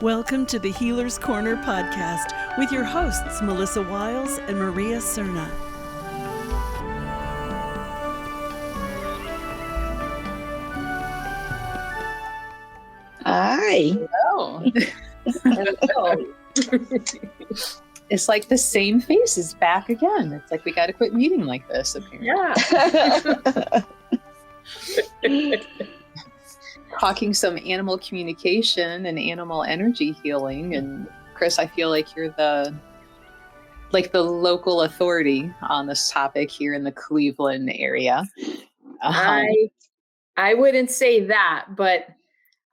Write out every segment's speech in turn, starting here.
Welcome to the Healer's Corner podcast with your hosts, Melissa Wiles and Maria Cerna. Hi. Hello. Hello. It's like the same face is back again. It's like we got to quit meeting like this, apparently. Yeah. Talking some animal communication and animal energy healing. And Chris, I feel like you're the local authority on this topic here in the Cleveland area. I wouldn't say that, but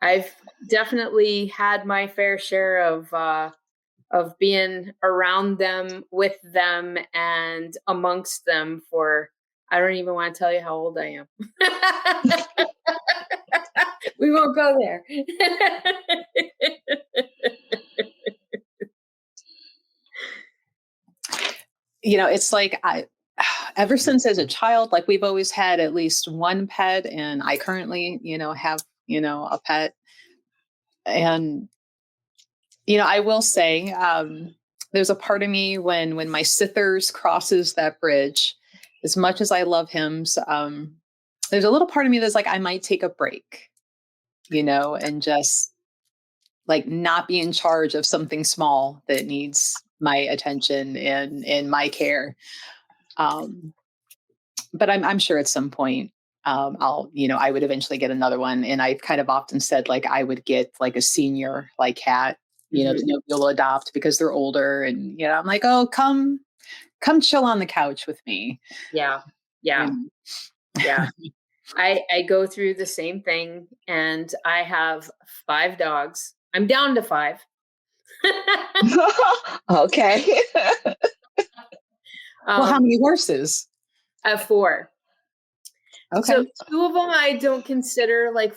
I've definitely had my fair share of being around them, with them, and amongst them for, I don't even want to tell you how old I am. We won't go there. It's like ever since as a child, like we've always had at least one pet, and I currently, have, a pet. And, I will say, there's a part of me when my Sithers crosses that bridge, as much as I love him, there's a little part of me that's like, I might take a break, and just like not be in charge of something small that needs my attention and my care. But I'm sure at some point, I would eventually get another one. And I've kind of often said, like, I would get like a senior, like cat, to be able to adopt because they're older. And, I'm like, oh, come chill on the couch with me. Yeah. I go through the same thing, and I have 5 dogs. I'm down to 5. Okay. Well, how many horses? I have 4. Okay. So 2 of them I don't consider, like,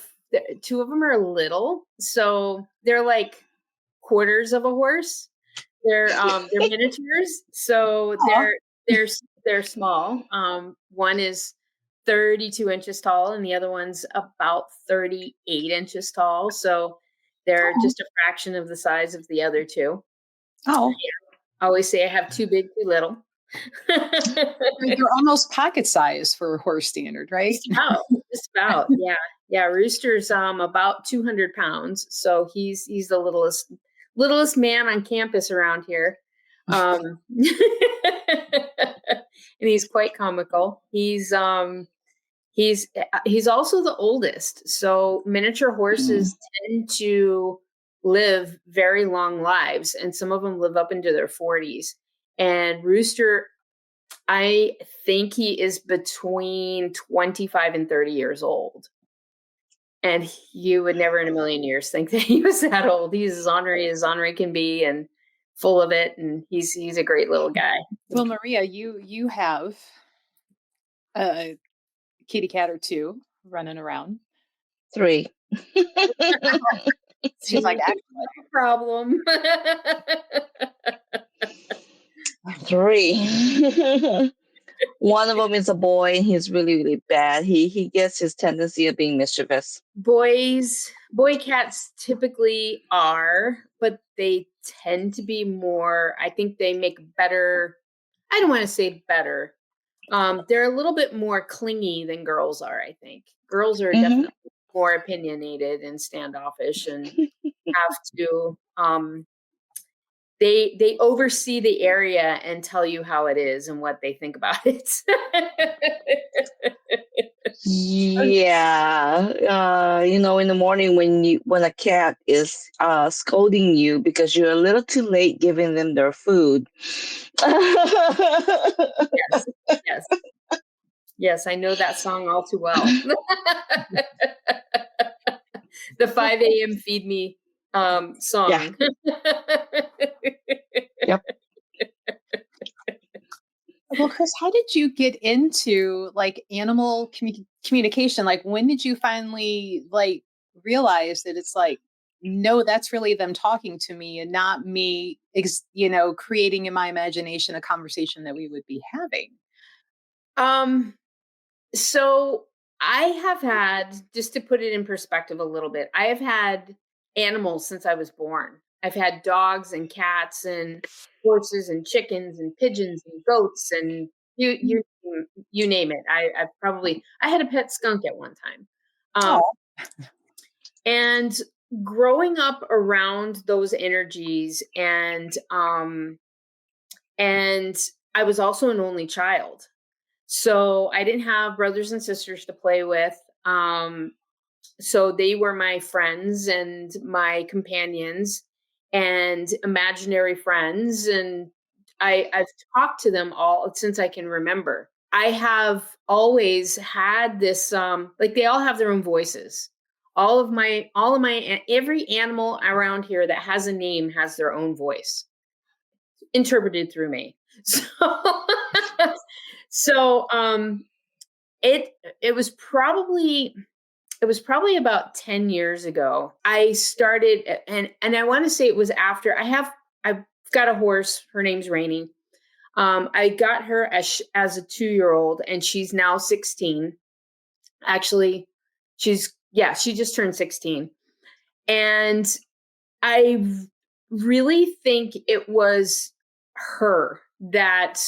2 of them are little. So they're like quarters of a horse. They're miniatures. So they're small. One is 32 inches tall and the other one's about 38 inches tall. So they're just a fraction of the size of the other 2. Oh. I always say I have too big, too little. They're almost pocket size for horse standard, right? Just about. Yeah. Rooster's about 200 pounds. So he's the littlest man on campus around here. And he's quite comical. He's also the oldest. So miniature horses tend to live very long lives, and some of them live up into their 40s. And Rooster, I think he is between 25 and 30 years old. And you would never in a million years think that he was that old. He's as ornery can be, and full of it. And he's a great little guy. Well, Maria, you have a kitty cat or 2 running around. 3. She's like, actually, no problem. 3. One of them is a boy, and he's really, really bad. He gets his tendency of being mischievous. Boy cats typically are, but they tend to be more, I think they make better, I don't want to say better. They're a little bit more clingy than girls are, I think. Girls are definitely more opinionated and standoffish and have to, they oversee the area and tell you how it is and what they think about it. Yeah. In the morning when a cat is scolding you because you're a little too late giving them their food. Yes, I know that song all too well. The 5 a.m. feed me song. Yeah. Yep. Well, Chris, how did you get into like animal communication? Like, when did you finally like realize that it's like, no, that's really them talking to me and not me, creating in my imagination a conversation that we would be having? So I have had, just to put it in perspective a little bit, I have had animals since I was born. I've had dogs and cats and horses and chickens and pigeons and goats and you name it. I had a pet skunk at one time. Um, Oh, and growing up around those energies and I was also an only child. So I didn't have brothers and sisters to play with. So they were my friends and my companions and imaginary friends. And I've talked to them all since I can remember. I have always had this, like they all have their own voices. Every animal around here that has a name has their own voice interpreted through me. So, it, it was probably it was probably about 10 years ago. I started, and I want to say it was after I've got a horse. Her name's Rainy. I got her as a 2-year-old, and she's now 16. Actually, she just turned 16. And I really think it was her that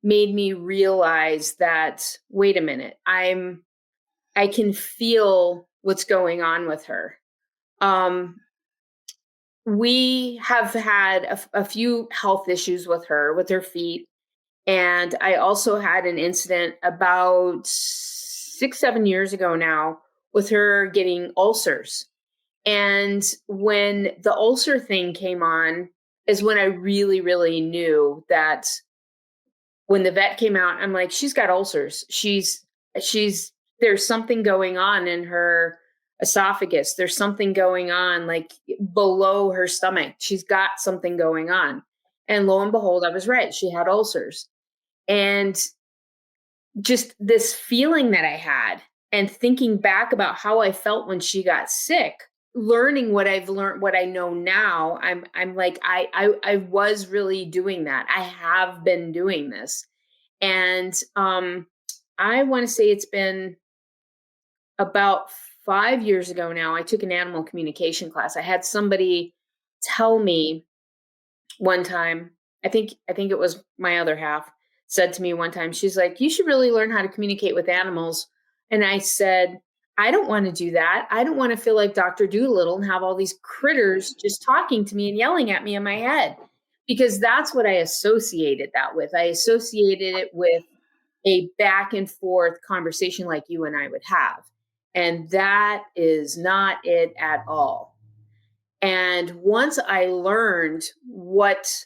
made me realize that, wait a minute, I can feel what's going on with her. We have had a few health issues with her feet. And I also had an incident about 6-7 years ago now with her getting ulcers. And when the ulcer thing came on is when I really, really knew that when the vet came out, I'm like, she's got ulcers. There's something going on in her esophagus. There's something going on like below her stomach. She's got something going on. And lo and behold, I was right. She had ulcers. And just this feeling that I had and thinking back about how I felt when she got sick, learning what I've learned, what I know now, I'm like, I was really doing that. I have been doing this. And I want to say it's been about 5 years ago now. I took an animal communication class. I had somebody tell me one time, I think it was my other half, said to me one time, she's like, you should really learn how to communicate with animals. And I said, I don't want to do that. I don't want to feel like Dr. Doolittle and have all these critters just talking to me and yelling at me in my head, because that's what I associated that with. I associated it with a back and forth conversation like you and I would have. And that is not it at all. And once I learned what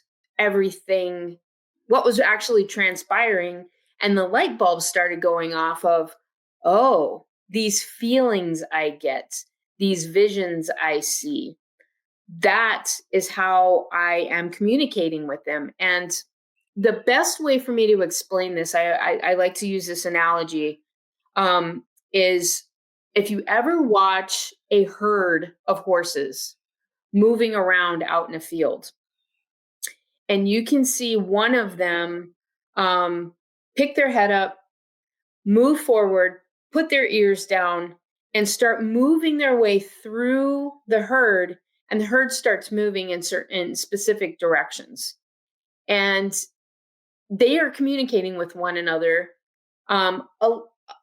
was actually transpiring, and the light bulbs started going off of, oh, these feelings I get, these visions I see, that is how I am communicating with them. And the best way for me to explain this, I like to use this analogy, is if you ever watch a herd of horses moving around out in a field, and you can see one of them pick their head up, move forward, put their ears down, and start moving their way through the herd, and the herd starts moving in certain specific directions. And they are communicating with one another.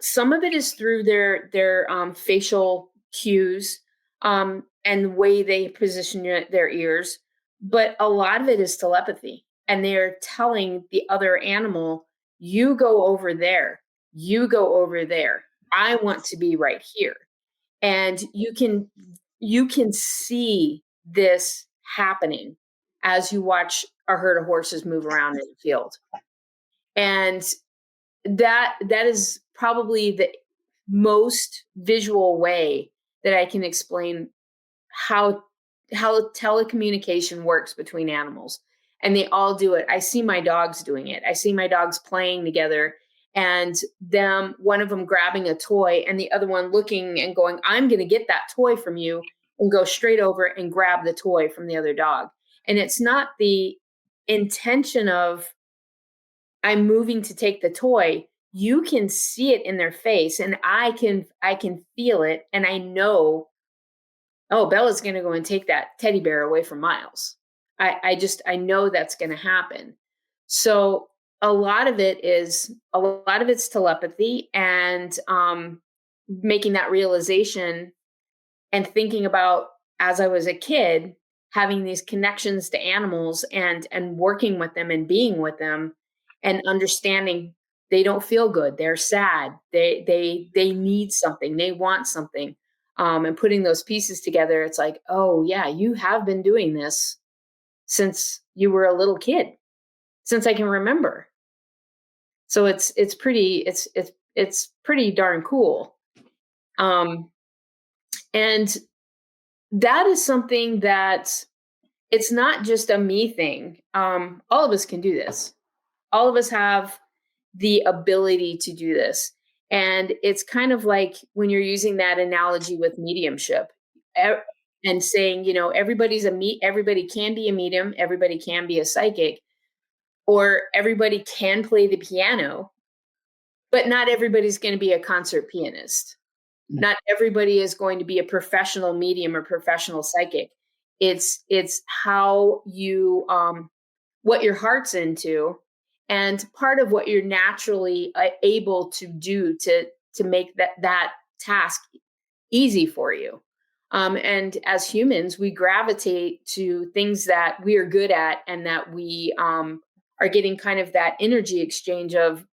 Some of it is through their facial cues and the way they position their ears, but a lot of it is telepathy. And they're telling the other animal, you go over there, you go over there. I want to be right here. And you can see this happening as you watch a herd of horses move around in the field. And that is probably the most visual way that I can explain how telecommunication works between animals. And they all do it. I see my dogs doing it. I see my dogs playing together, and one of them grabbing a toy and the other one looking and going, I'm going to get that toy from you, and go straight over and grab the toy from the other dog. And it's not the intention of I'm moving to take the toy. You can see it in their face, and I can feel it, and I know oh, Bella's going to go and take that teddy bear away from Miles. I know that's going to happen. So a lot of it's telepathy and making that realization and thinking about, as I was a kid, having these connections to animals and working with them and being with them and understanding they don't feel good. They're sad. They need something. They want something. And putting those pieces together, it's like, oh yeah, you have been doing this since you were a little kid, since I can remember. So it's pretty darn cool. And that is something that it's not just a me thing. All of us can do this. All of us have the ability to do this. And it's kind of like when you're using that analogy with mediumship and saying, everybody can be a medium, everybody can be a psychic, or everybody can play the piano, but not everybody's going to be a concert pianist. Not everybody is going to be a professional medium or professional psychic. It's how you, what your heart's into, and part of what you're naturally able to do to make that task easy for you. And as humans, we gravitate to things that we are good at and that we are getting kind of that energy exchange of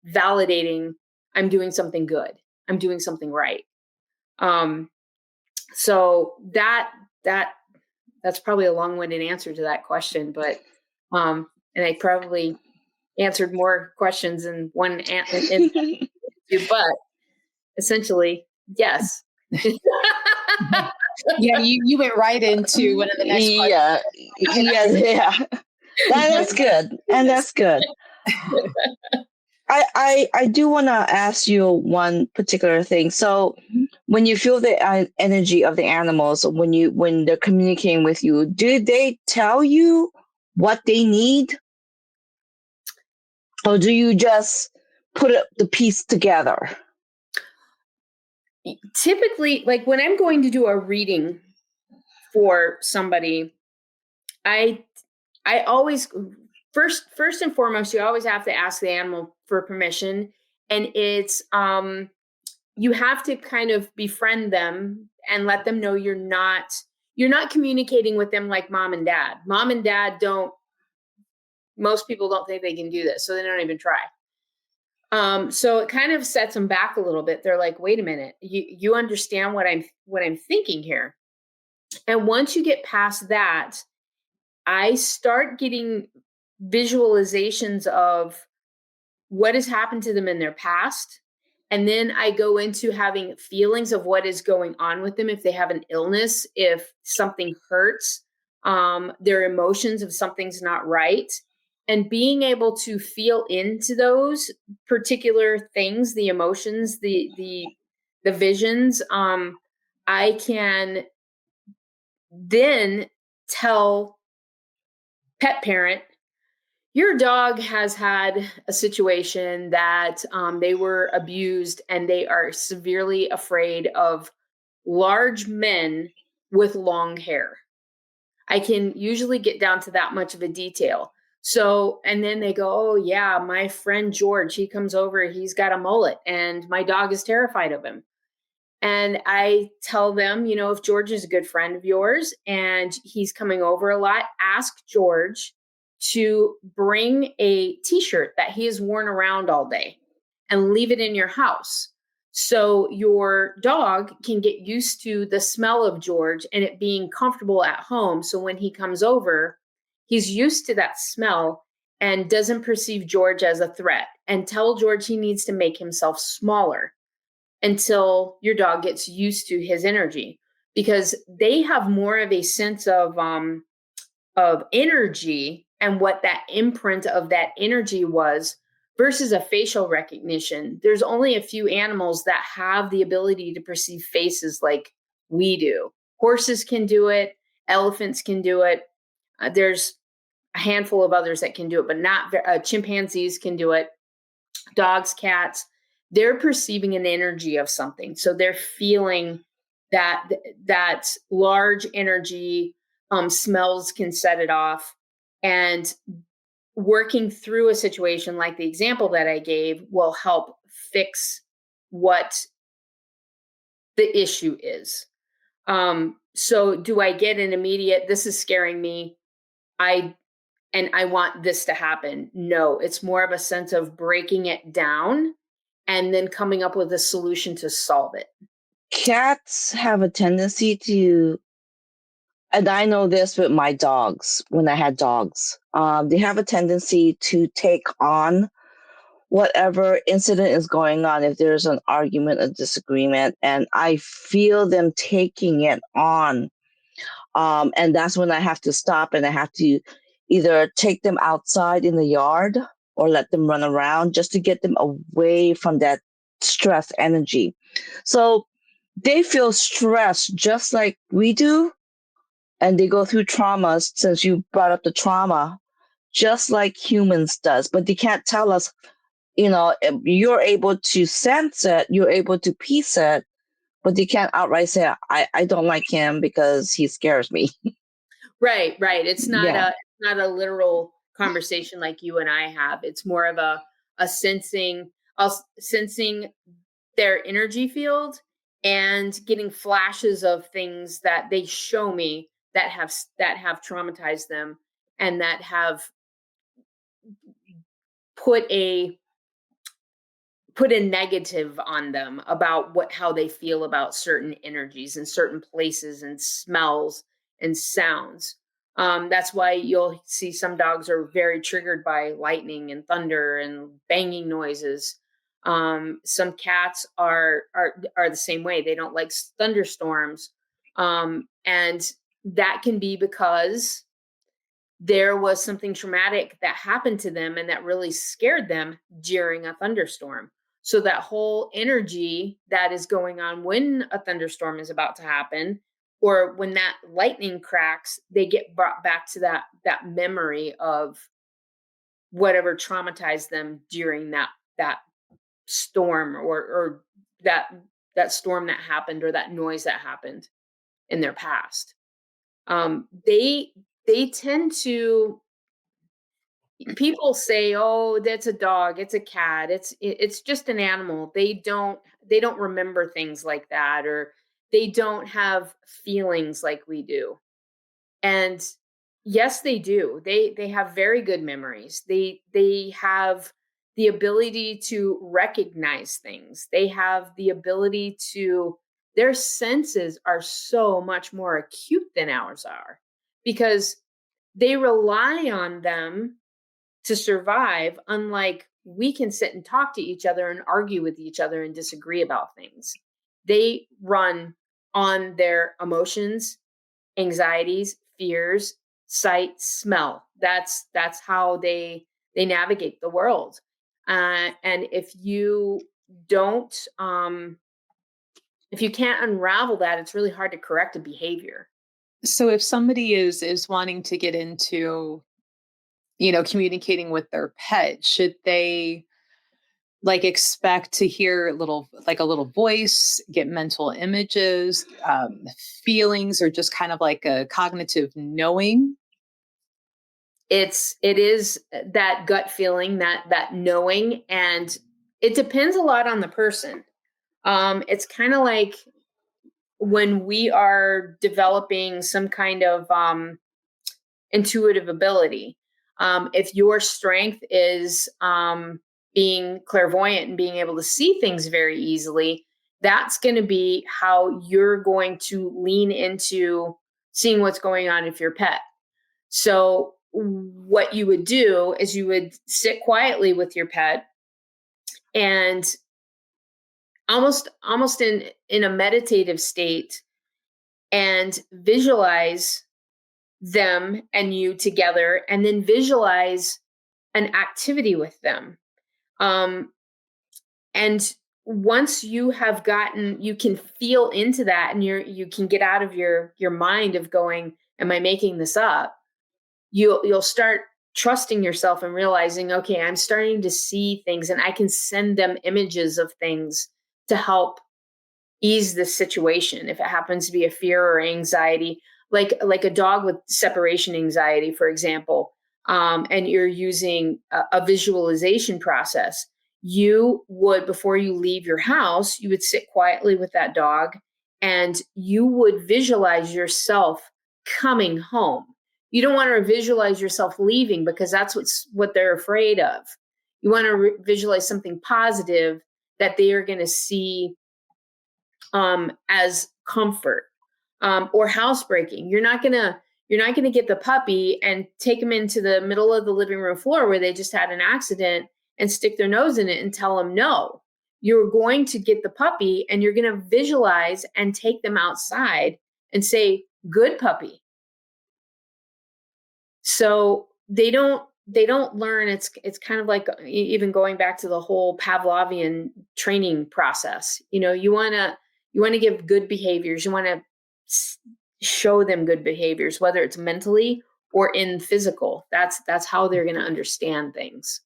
validating, I'm doing something good. I'm doing something right. So that's probably a long-winded answer to that question, but, and I probably answered more questions in one answer, but essentially, yes. Yeah, you went right into one of the next questions. Yeah. That's good. And that's good. I do want to ask you one particular thing. So when you feel the energy of the animals, when they're communicating with you, do they tell you what they need? Or do you just put the piece together? Typically, like when I'm going to do a reading for somebody, I always first and foremost, you always have to ask the animal for permission. And it's you have to kind of befriend them and let them know you're not communicating with them like mom and dad. Mom and dad most people don't think they can do this, so they don't even try. So it kind of sets them back a little bit. They're like, wait a minute, you understand what I'm thinking here. And once you get past that, I start getting visualizations of what has happened to them in their past. And then I go into having feelings of what is going on with them. If they have an illness, if something hurts, their emotions, if something's not right, and being able to feel into those particular things, the emotions, the visions, I can then tell pet parent, your dog has had a situation that they were abused and they are severely afraid of large men with long hair. I can usually get down to that much of a detail. So, and then they go, oh yeah, my friend George, he comes over, he's got a mullet and my dog is terrified of him. And I tell them, if George is a good friend of yours and he's coming over a lot, ask George to bring a t-shirt that he has worn around all day and leave it in your house. So your dog can get used to the smell of George and it being comfortable at home. So when he comes over, he's used to that smell and doesn't perceive George as a threat. And tell George he needs to make himself smaller until your dog gets used to his energy, because they have more of a sense of energy and what that imprint of that energy was versus a facial recognition. There's only a few animals that have the ability to perceive faces like we do. Horses can do it. Elephants can do it. There's a handful of others that can do it, but not chimpanzees can do it. Dogs, cats, they're perceiving an energy of something. So they're feeling that large energy smells can set it off. And working through a situation like the example that I gave will help fix what the issue is. So do I get an immediate, this is scaring me, I want this to happen? No, it's more of a sense of breaking it down and then coming up with a solution to solve it. Cats have a tendency to, and I know this with my dogs, when I had dogs, they have a tendency to take on whatever incident is going on. If there's an argument, a disagreement, and I feel them taking it on, and that's when I have to stop, and I have to either take them outside in the yard or let them run around just to get them away from that stress energy. So they feel stressed just like we do, and they go through traumas, since you brought up the trauma, just like humans does, but they can't tell us. You're able to sense it, you're able to piece it, but they can't outright say, I don't like him because he scares me. Right. It's not Yeah. not a literal conversation like you and I have. It's more of a sensing their energy field and getting flashes of things that they show me that have traumatized them and that have put a negative on them about how they feel about certain energies and certain places and smells and sounds. That's why you'll see some dogs are very triggered by lightning and thunder and banging noises. Some cats are the same way. They don't like thunderstorms, and that can be because there was something traumatic that happened to them and that really scared them during a thunderstorm. So that whole energy that is going on when a thunderstorm is about to happen, or when that lightning cracks, they get brought back to that memory of whatever traumatized them during that storm, or that storm that happened, or that noise that happened in their past. They tend to, people say, oh, that's a dog, it's a cat, it's just an animal. They don't remember things like that, or they don't have feelings like we do. And yes, they do. They have very good memories. They have the ability to recognize things. They have the ability to, their senses are so much more acute than ours are, because they rely on them to survive, unlike we can sit and talk to each other and argue with each other and disagree about things. They run on their emotions, anxieties, fears, sight, smell. That's how they navigate the world. And if you don't, if you can't unravel that, it's really hard to correct a behavior. So if somebody is wanting to get into, communicating with their pet, should they expect to hear a little voice, get mental images, feelings, or just kind of like a cognitive knowing? It is that gut feeling, that knowing, and it depends a lot on the person. It's kind of like when we are developing some kind of intuitive ability. If your strength is being clairvoyant and being able to see things very easily, that's going to be how you're going to lean into seeing what's going on with your pet. So what you would do is you would sit quietly with your pet and almost in a meditative state, and visualize them and you together, and then visualize an activity with them. And once you have you can feel into that, and you can get out of your mind of going, am I making this up? You'll start trusting yourself and realizing, okay, I'm starting to see things, and I can send them images of things to help ease the situation. If it happens to be a fear or anxiety, like a dog with separation anxiety, for example, and you're using a visualization process, you would, before you leave your house, you would sit quietly with that dog and you would visualize yourself coming home. You don't want to visualize yourself leaving because that's what they're afraid of. You want to visualize something positive that they are going to see as comfort, or housebreaking. You're not gonna get the puppy and take them into the middle of the living room floor where they just had an accident and stick their nose in it and tell them no. You're going to get the puppy and you're going to visualize and take them outside and say, "Good puppy." So they don't learn. It's kind of like even going back to the whole Pavlovian training process. You want to give good behaviors. You want to show them good behaviors, whether it's mentally or in physical. That's how they're going to understand things.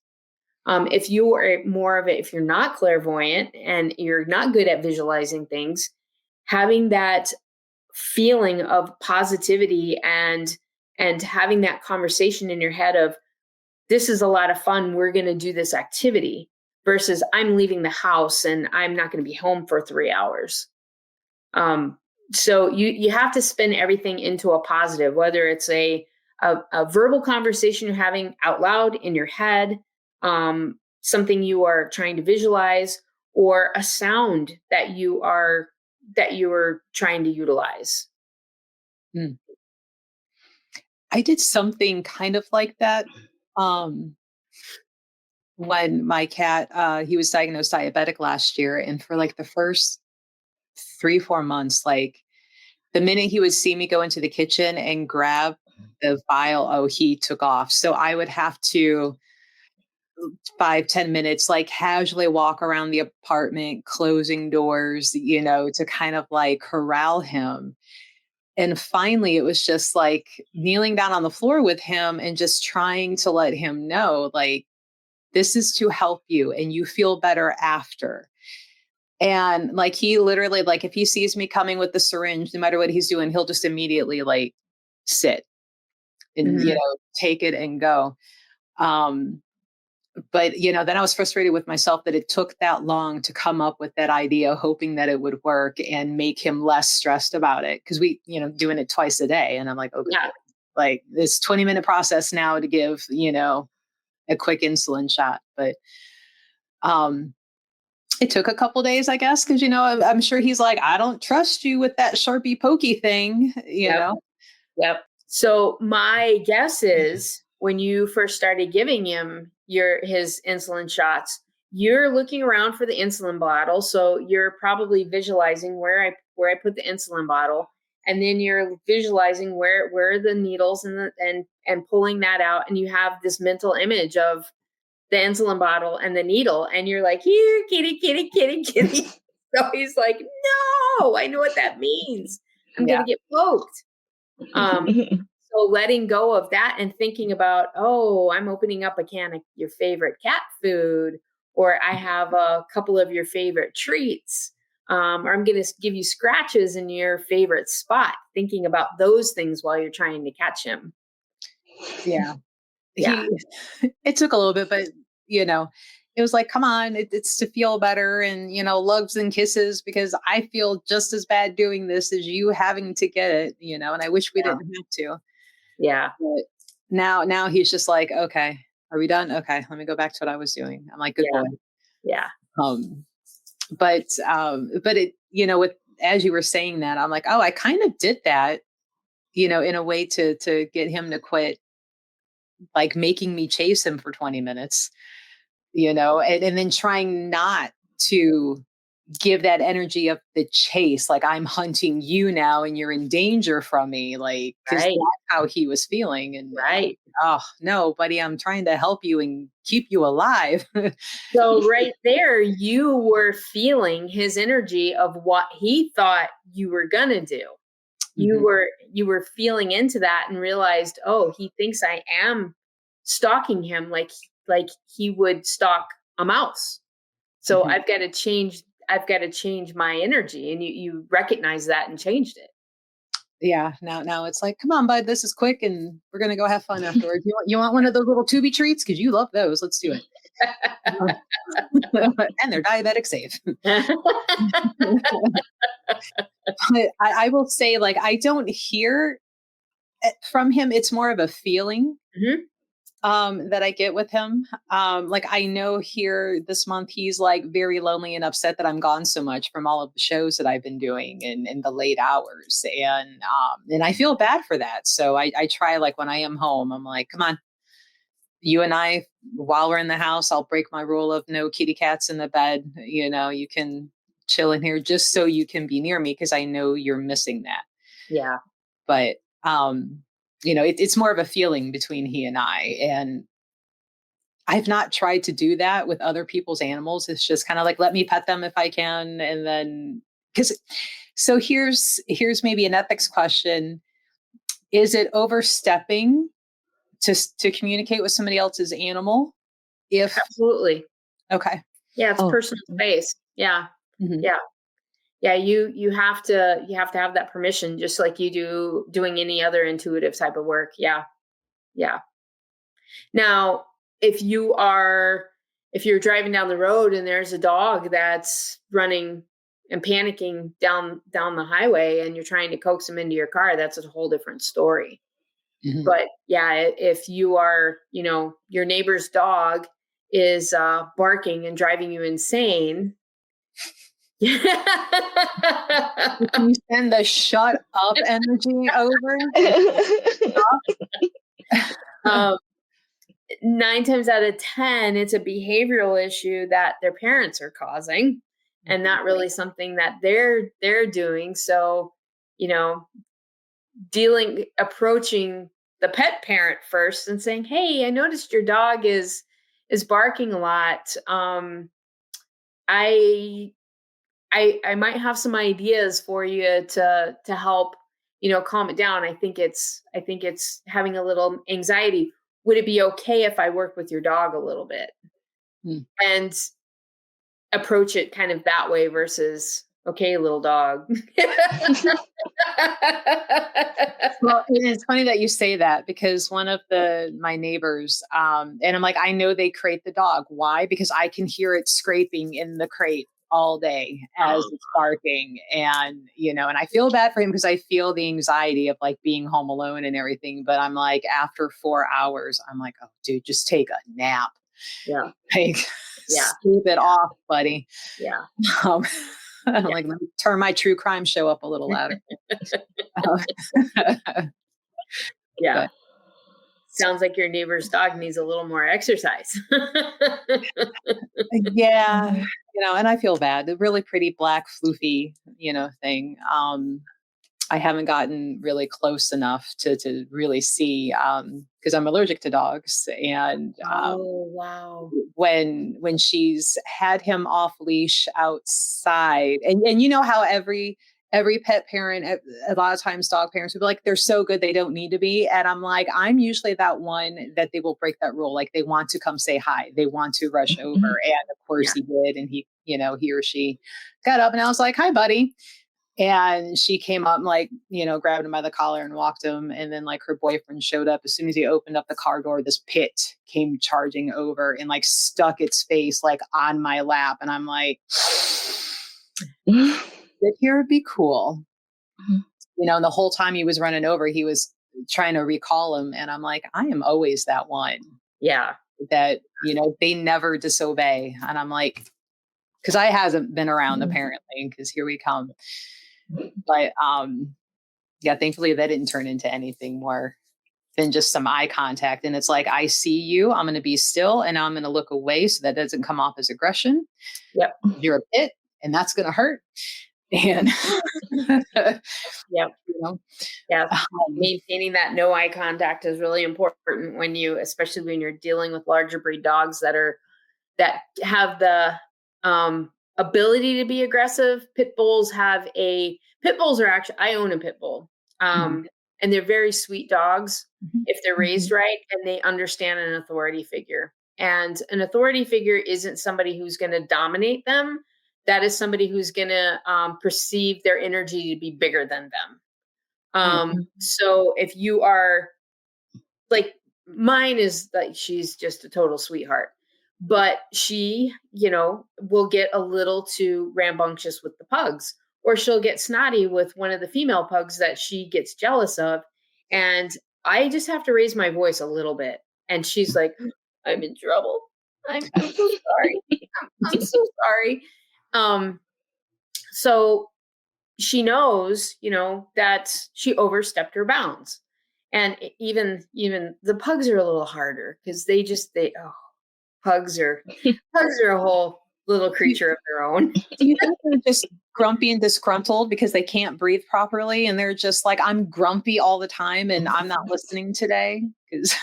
If you are more of it, if you're not clairvoyant and you're not good at visualizing things, having that feeling of positivity and having that conversation in your head of, this is a lot of fun, we're going to do this activity, versus I'm leaving the house and I'm not going to be home for 3 hours. So you have to spin everything into a positive, whether it's a verbal conversation you're having out loud in your head, something you are trying to visualize, or a sound that you are trying to utilize. I did something kind of like that. When my cat, he was diagnosed diabetic last year. And for like the first 3-4 months, like the minute he would see me go into the kitchen and grab the vial, he took off. So I would have to 5-10 minutes, like casually walk around the apartment, closing doors, to kind of like corral him. And finally, it was just like kneeling down on the floor with him and just trying to let him know, like, this is to help you and you feel better after. And like, he literally, like, if he sees me coming with the syringe, no matter what he's doing, he'll just immediately like sit and, take it and go. But, then I was frustrated with myself that it took that long to come up with that idea, hoping that it would work and make him less stressed about it. Cause we, doing it twice a day. And I'm like, okay, like this 20-minute process now to give, a quick insulin shot. But, it took a couple days, I guess. Cause, I'm sure he's like, I don't trust you with that Sharpie pokey thing, know? Yep. So my guess is when you first started giving him his insulin shots, you're looking around for the insulin bottle. So you're probably visualizing where I put the insulin bottle, and then you're visualizing where are the needles and pulling that out, and you have this mental image of the insulin bottle and the needle, and you're like, here, kitty, kitty, kitty, kitty. So he's like, no, I know what that means. I'm gonna get poked. So letting go of that and thinking about, I'm opening up a can of your favorite cat food, or I have a couple of your favorite treats, or I'm going to give you scratches in your favorite spot. Thinking about those things while you're trying to catch him. Yeah. It took a little bit, but it was like, come on, it's to feel better, and, loves and kisses, because I feel just as bad doing this as you having to get it, and I wish we didn't have to. Yeah. But now he's just like, okay, are we done? Okay, let me go back to what I was doing. I'm like, good boy. Yeah. But it, with, as you were saying that, I'm like, I kind of did that, in a way to get him to quit, like making me chase him for 20 minutes, and then trying not to give that energy of the chase. Like, I'm hunting you now and you're in danger from me. Like, cause that's how he was feeling. And oh no, buddy, I'm trying to help you and keep you alive. So right there, you were feeling his energy of what he thought you were going to do. You were feeling into that and realized, he thinks I am stalking him like he would stalk a mouse. So I've got to change I've got to change my energy. And you recognize that and changed it. Yeah. Now it's like, come on, bud, this is quick and we're going to go have fun afterwards. You want one of those little tubey treats? Cause you love those. Let's do it. And they're diabetic safe. But I will say, like, I don't hear from him. It's more of a feeling that I get with him. Like, I know here this month, he's like very lonely and upset that I'm gone so much from all of the shows that I've been doing in the late hours. And I feel bad for that. So I try, like, when I am home, I'm like, come on, you and I, while we're in the house, I'll break my rule of no kitty cats in the bed. You can chill in here just so you can be near me, because I know you're missing that. Yeah. But it's more of a feeling between he and I, and I've not tried to do that with other people's animals. It's just kind of like, let me pet them if I can. And then, so here's maybe an ethics question. Is it overstepping to communicate with somebody else's animal? Absolutely. Okay. Yeah. It's personal space. Yeah. Mm-hmm. Yeah. Yeah. You have to have that permission, just like you do doing any other intuitive type of work. Yeah. Yeah. Now, if you're driving down the road and there's a dog that's running and panicking down the highway and you're trying to coax him into your car, that's a whole different story. Mm-hmm. But yeah, if you are, your neighbor's dog is barking and driving you insane. Can you send the shut up energy over? 9 times out of 10, it's a behavioral issue that their parents are causing, and not really something that they're doing. So, approaching the pet parent first and saying, "Hey, I noticed your dog is barking a lot. I might have some ideas for you to help, calm it down. I think it's having a little anxiety. Would it be okay if I work with your dog a little bit?" And approach it kind of that way versus, "Okay, little dog." Well, it's funny that you say that, because one of my neighbors, and I'm like, I know they crate the dog. Why? Because I can hear it scraping in the crate all day as it's barking. And, and I feel bad for him because I feel the anxiety of like being home alone and everything. But I'm like, after 4 hours, I'm like, oh, dude, just take a nap. Yeah. Like, sleep it off, buddy. Yeah. Like, let me turn my true crime show up a little louder. Yeah. But sounds like your neighbor's dog needs a little more exercise. Yeah. And I feel bad. The really pretty black floofy, thing. I haven't gotten really close enough to really see, because I'm allergic to dogs. And wow. When she's had him off leash outside, and you know how every pet parent, a lot of times dog parents will be like, they're so good, they don't need to be. And I'm like, I'm usually that one that they will break that rule. Like, they want to come say hi. They want to rush over. And of course he did. And he or she got up and I was like, "Hi, buddy." And she came up and like, grabbed him by the collar and walked him. And then like her boyfriend showed up. As soon as he opened up the car door, this pit came charging over and like stuck its face like on my lap. And I'm like, "Sit here would be cool." And the whole time he was running over, he was trying to recall him. And I'm like, I am always that one. Yeah. That, they never disobey. And I'm like, because I hasn't been around apparently, because here we come. But thankfully that didn't turn into anything more than just some eye contact. And it's like, I see you, I'm going to be still and I'm going to look away so that doesn't come off as aggression. Yep. You're a pit and that's going to hurt. And yep. Maintaining that no eye contact is really important especially when you're dealing with larger breed dogs that have the ability to be aggressive. Pit bulls are actually, I own a pit bull. And they're very sweet dogs if they're raised right and they understand an authority figure. And an authority figure isn't somebody who's going to dominate them. that is somebody who's going to perceive their energy to be bigger than them. So if you are like, mine is like, she's just a total sweetheart, but she, will get a little too rambunctious with the pugs, or she'll get snotty with one of the female pugs that she gets jealous of. And I just have to raise my voice a little bit. And she's like, I'm in trouble. I'm so sorry. I'm so sorry. So she knows, that she overstepped her bounds. And even the pugs are a little harder because pugs are a whole little creature of their own. Do you think they're just grumpy and disgruntled because they can't breathe properly, and they're just like, I'm grumpy all the time and I'm not listening today? Because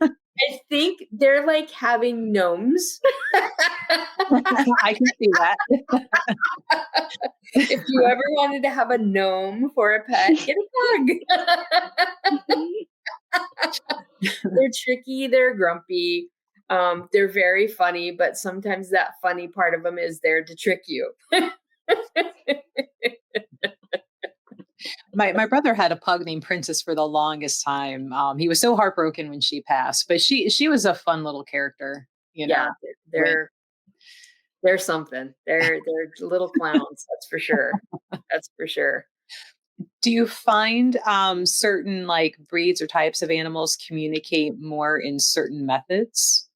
I think they're like having gnomes. I can see that. If you ever wanted to have a gnome for a pet, get a pug. They're tricky, they're grumpy. They're very funny, but sometimes that funny part of them is there to trick you. My brother had a pug named Princess for the longest time. He was so heartbroken when she passed, but she was a fun little character. Yeah, they're something. They're little clowns. That's for sure. That's for sure. Do you find certain like breeds or types of animals communicate more in certain methods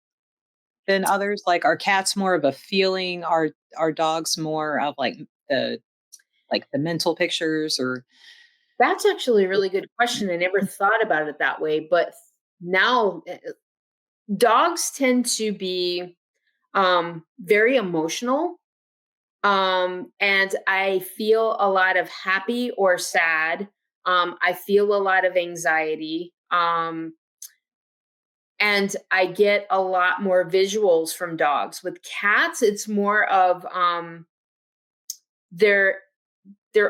than others? Like, are cats more of a feeling? Are dogs more of like the mental pictures? Or that's actually a really good question. I never thought about it that way, but now dogs tend to be very emotional. And I feel a lot of happy or sad. I feel a lot of anxiety. And I get a lot more visuals from dogs. With cats, it's more of their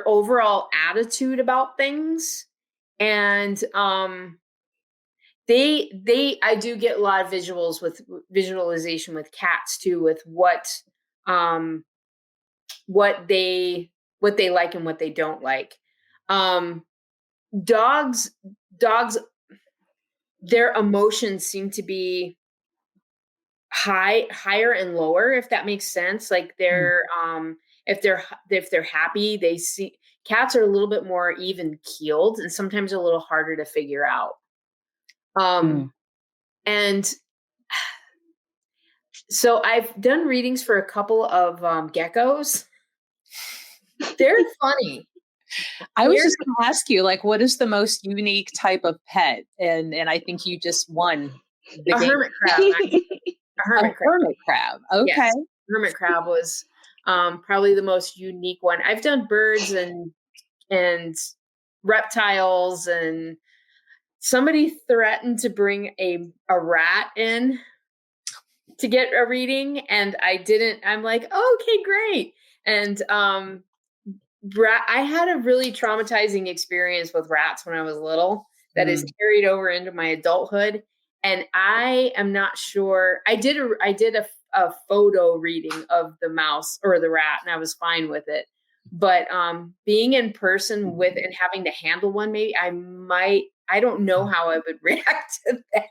overall attitude about things. And I do get a lot of visualization with cats too, with what they like and what they don't like. Dogs, their emotions seem to be higher and lower, if that makes sense. Like if they're happy, they see. Cats are a little bit more even keeled and sometimes a little harder to figure out. And so I've done readings for a couple of geckos. They're funny. I was just going to ask you, like, what is the most unique type of pet? And I think you just won the game. Hermit crab. A hermit crab. Okay. Yes, hermit crab was probably the most unique one. I've done birds and reptiles, and somebody threatened to bring a rat in to get a reading, and I didn't. I'm like, okay, great. And I had a really traumatizing experience with rats when I was little that is carried over into my adulthood. And I am not sure. I did a photo reading of the mouse or the rat, and I was fine with it. But being in person with and having to handle one, maybe I don't know how I would react to that.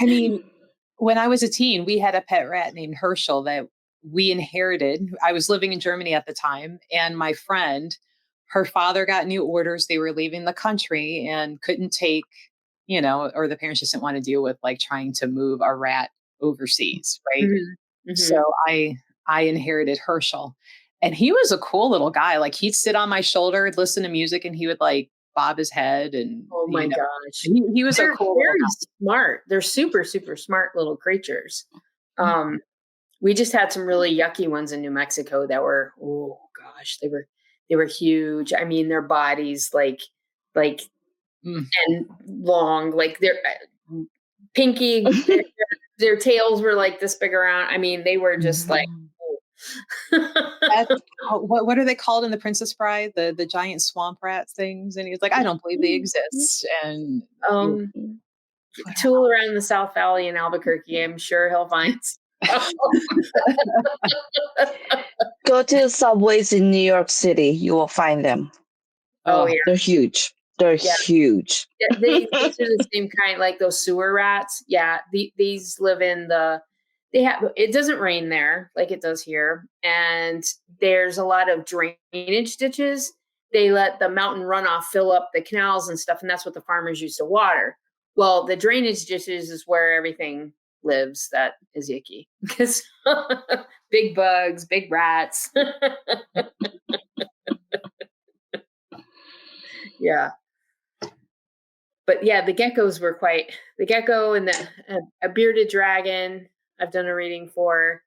I mean, when I was a teen, we had a pet rat named Herschel that we inherited. I was living in Germany at the time, and my friend, her father got new orders. They were leaving the country and couldn't take, or the parents just didn't want to deal with like trying to move a rat overseas. Right. Mm-hmm. So I inherited Herschel, and he was a cool little guy. Like, he'd sit on my shoulder, listen to music, and he would like bob his head. And oh my gosh, he was a cool. Very smart. They're super, super smart little creatures. We just had some really yucky ones in New Mexico that were, oh gosh, they were huge. I mean, their bodies like and long, like they're pinky. their tails were like this big around. I mean, they were just like. What are they called in The Princess Bride? The giant swamp rat things. And he was like, I don't believe they exist. And tool around the South Valley in Albuquerque. I'm sure he'll find. Go to the subways in New York City. You will find them. Oh yeah, they're huge. They're Yeah. huge. these are the same kind, like those sewer rats. Yeah, these live in the. It doesn't rain there like it does here, and there's a lot of drainage ditches. They let the mountain runoff fill up the canals and stuff, and that's what the farmers use to water. Well, the drainage ditches is where everything lives that is icky because big bugs, big rats. Yeah. But yeah, the geckos were the gecko and a bearded dragon. I've done a reading for.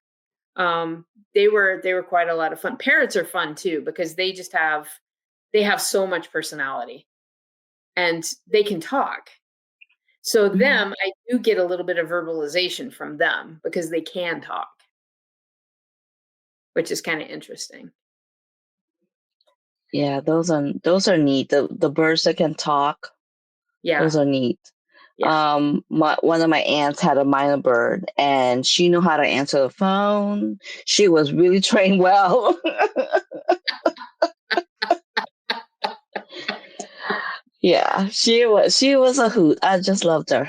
They were quite a lot of fun. Parrots are fun too because they have so much personality, and they can talk. So them, I do get a little bit of verbalization from them because they can talk, which is kind of interesting. Yeah, those are neat. The birds that can talk. Yeah, those are neat. Yeah. One of my aunts had a minor bird, and she knew how to answer the phone. She was really trained well. Yeah, she was a hoot. I just loved her.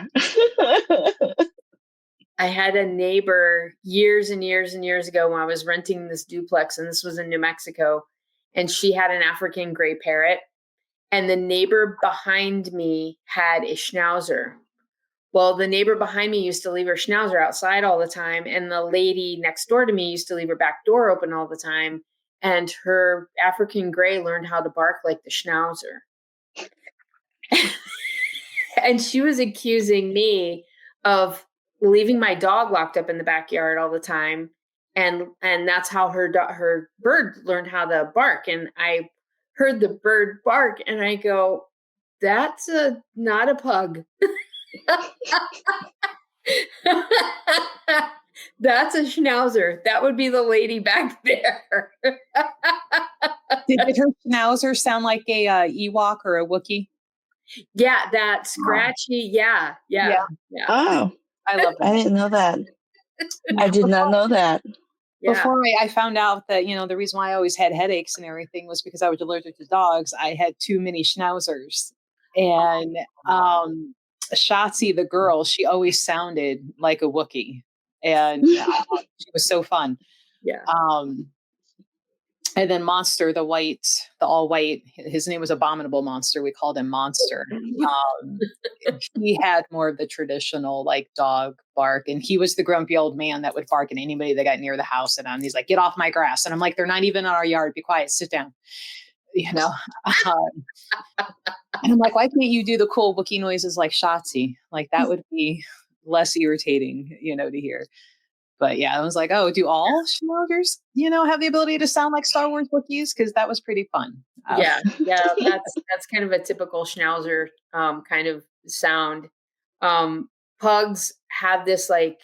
I had a neighbor years and years and years ago when I was renting this duplex, and this was in New Mexico, and she had an African gray parrot, and the neighbor behind me had a schnauzer. Well, the neighbor behind me used to leave her schnauzer outside all the time, and the lady next door to me used to leave her back door open all the time, and her African gray learned how to bark like the schnauzer. And she was accusing me of leaving my dog locked up in the backyard all the time, and that's how her bird learned how to bark. And I heard the bird bark, and I go, "That's not a pug. That's a schnauzer. That would be the lady back there." Did her schnauzer sound like a Ewok or a Wookiee? Yeah, that scratchy. Yeah. Oh, I love that. I didn't know that. I did not know that. Yeah. Before I found out that, the reason why I always had headaches and everything was because I was allergic to dogs, I had too many schnauzers. And Shotzi, the girl, she always sounded like a Wookiee. And she was so fun. Yeah. And then Monster, the all white, his name was Abominable Monster. We called him Monster. He had more of the traditional like dog bark, and he was the grumpy old man that would bark at anybody that got near the house. And he's like, "Get off my grass!" And I'm like, "They're not even in our yard. Be quiet. Sit down." And I'm like, "Why can't you do the cool Wookiee noises like Shotzi? Like that would be less irritating, to hear." But yeah, I was like, "Oh, do all schnauzers, have the ability to sound like Star Wars Wookiees?" Because that was pretty fun. Yeah. That's kind of a typical schnauzer kind of sound. Pugs have this like,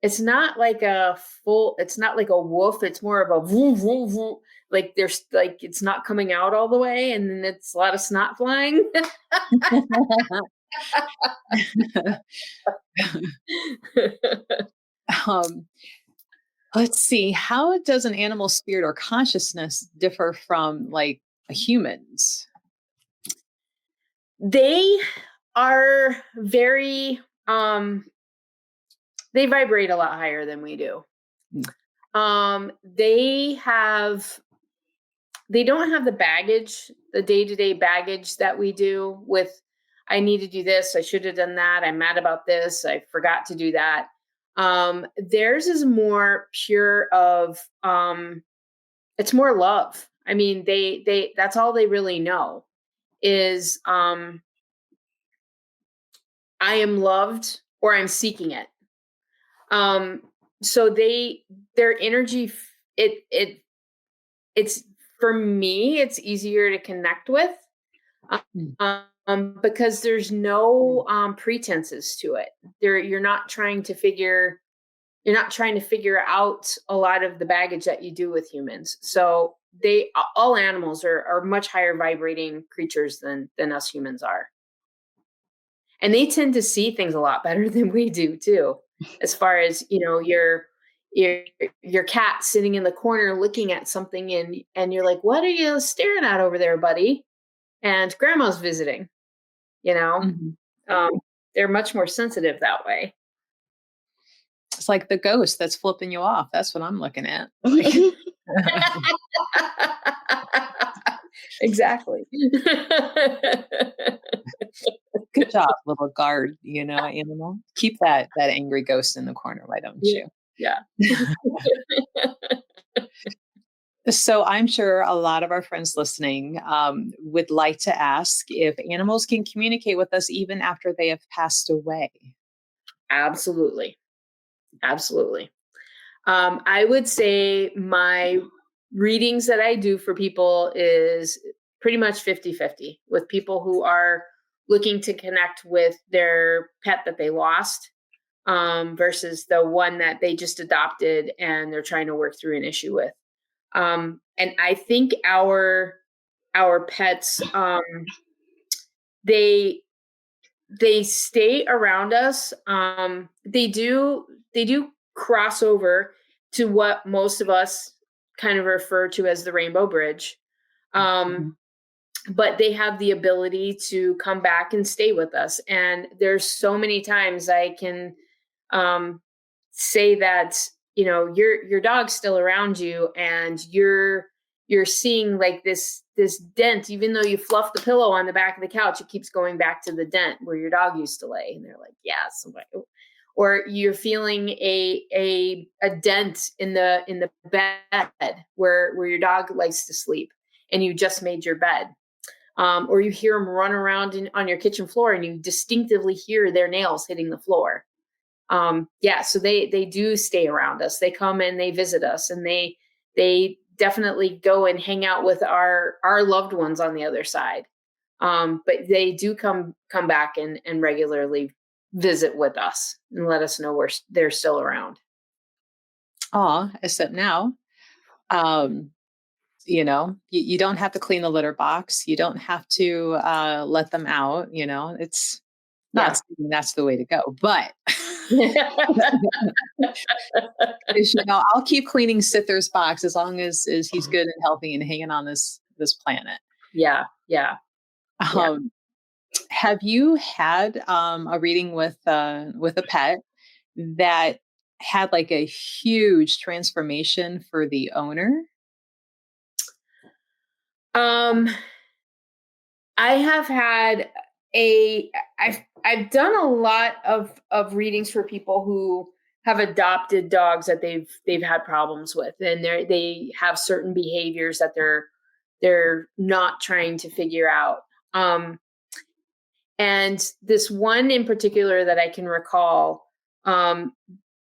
it's not like a woof. It's more of a woo woo woo. Like there's like it's not coming out all the way, and then it's a lot of snot flying. Let's see. How does an animal's spirit or consciousness differ from like a human's? They are very they vibrate a lot higher than we do. They don't have the baggage, the day-to-day baggage that we do with, I need to do this, I should have done that, I'm mad about this, I forgot to do that. Theirs is more pure of it's more love. I mean, they that's all they really know is I am loved or I'm seeking it. So their energy, it's for me, it's easier to connect with because there's no pretenses to it. You're not trying to figure out a lot of the baggage that you do with humans. So all animals are much higher vibrating creatures than us humans are. And they tend to see things a lot better than we do too, as far as, your cat sitting in the corner looking at something, and you're like, what are you staring at over there, buddy? And grandma's visiting, you know. Mhm. They're much more sensitive that way. It's like the ghost that's flipping you off. That's what I'm looking at. Exactly. Good job, little guard, animal. Keep that angry ghost in the corner, why don't you? Yeah. So I'm sure a lot of our friends listening would like to ask if animals can communicate with us even after they have passed away. Absolutely. Absolutely. I would say my readings that I do for people is pretty much 50-50 with people who are looking to connect with their pet that they lost, versus the one that they just adopted and they're trying to work through an issue with. And I think our pets, they stay around us. They do cross over to what most of us kind of refer to as the Rainbow Bridge. Mhm. But they have the ability to come back and stay with us. And there's so many times I can say that, your dog's still around you, and you're seeing like this dent. Even though you fluff the pillow on the back of the couch, it keeps going back to the dent where your dog used to lay. And they're like, yes. Or you're feeling a dent in the bed where your dog likes to sleep, and you just made your bed. Or you hear them run around on your kitchen floor, and you distinctively hear their nails hitting the floor. So they do stay around us. They come and they visit us, and they definitely go and hang out with our loved ones on the other side. But they do come back and regularly visit with us and let us know they're still around. Except now, you don't have to clean the litter box. You don't have to let them out. It's not saying that's the way to go, but I'll keep cleaning Sither's box as long as he's good and healthy and hanging on this planet. Yeah. Have you had a reading with a pet that had like a huge transformation for the owner? I have had I've done a lot of readings for people who have adopted dogs that they've had problems with, and they have certain behaviors that they're not trying to figure out. And this one in particular that I can recall,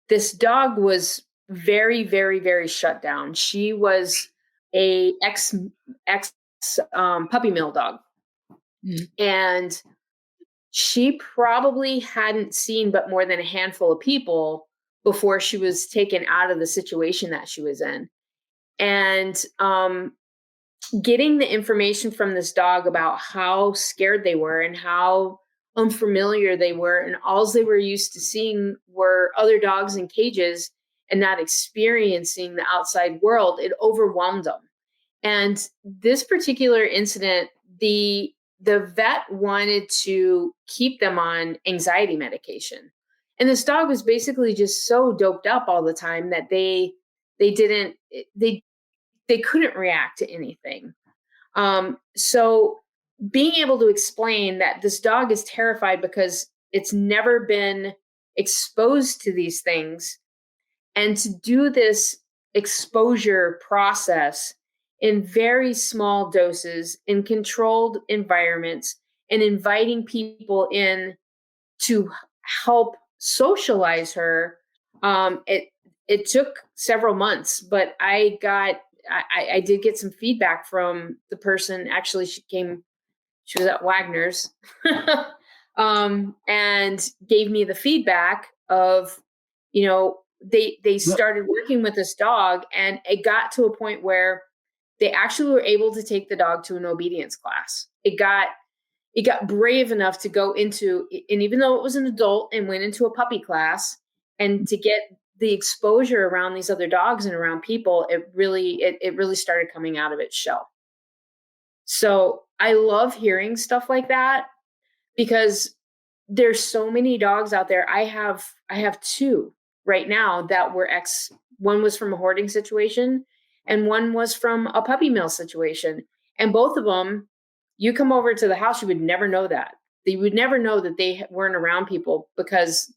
this dog was very, very, very shut down. She was a ex puppy mill dog. Mm. And she probably hadn't seen but more than a handful of people before she was taken out of the situation that she was in. And getting the information from this dog about how scared they were and how unfamiliar they were, and all they were used to seeing were other dogs in cages and not experiencing the outside world, it overwhelmed them. And this particular incident, the vet wanted to keep them on anxiety medication. And this dog was basically just so doped up all the time that they couldn't react to anything. So being able to explain that this dog is terrified because it's never been exposed to these things, and to do this exposure process in very small doses in controlled environments, and inviting people in to help socialize her. It took several months, but I did get some feedback from the person. Actually, she was at Wagner's, and gave me the feedback of, they started working with this dog, and it got to a point where they actually were able to take the dog to an obedience class. it got brave enough to go into, and even though it was an adult, and went into a puppy class, and to get the exposure around these other dogs and around people, it really started coming out of its shell. So I love hearing stuff like that, because there's so many dogs out there. I have two right now that were one was from a hoarding situation, and one was from a puppy mill situation. And both of them, you come over to the house, you would never know that. You would never know that they weren't around people, because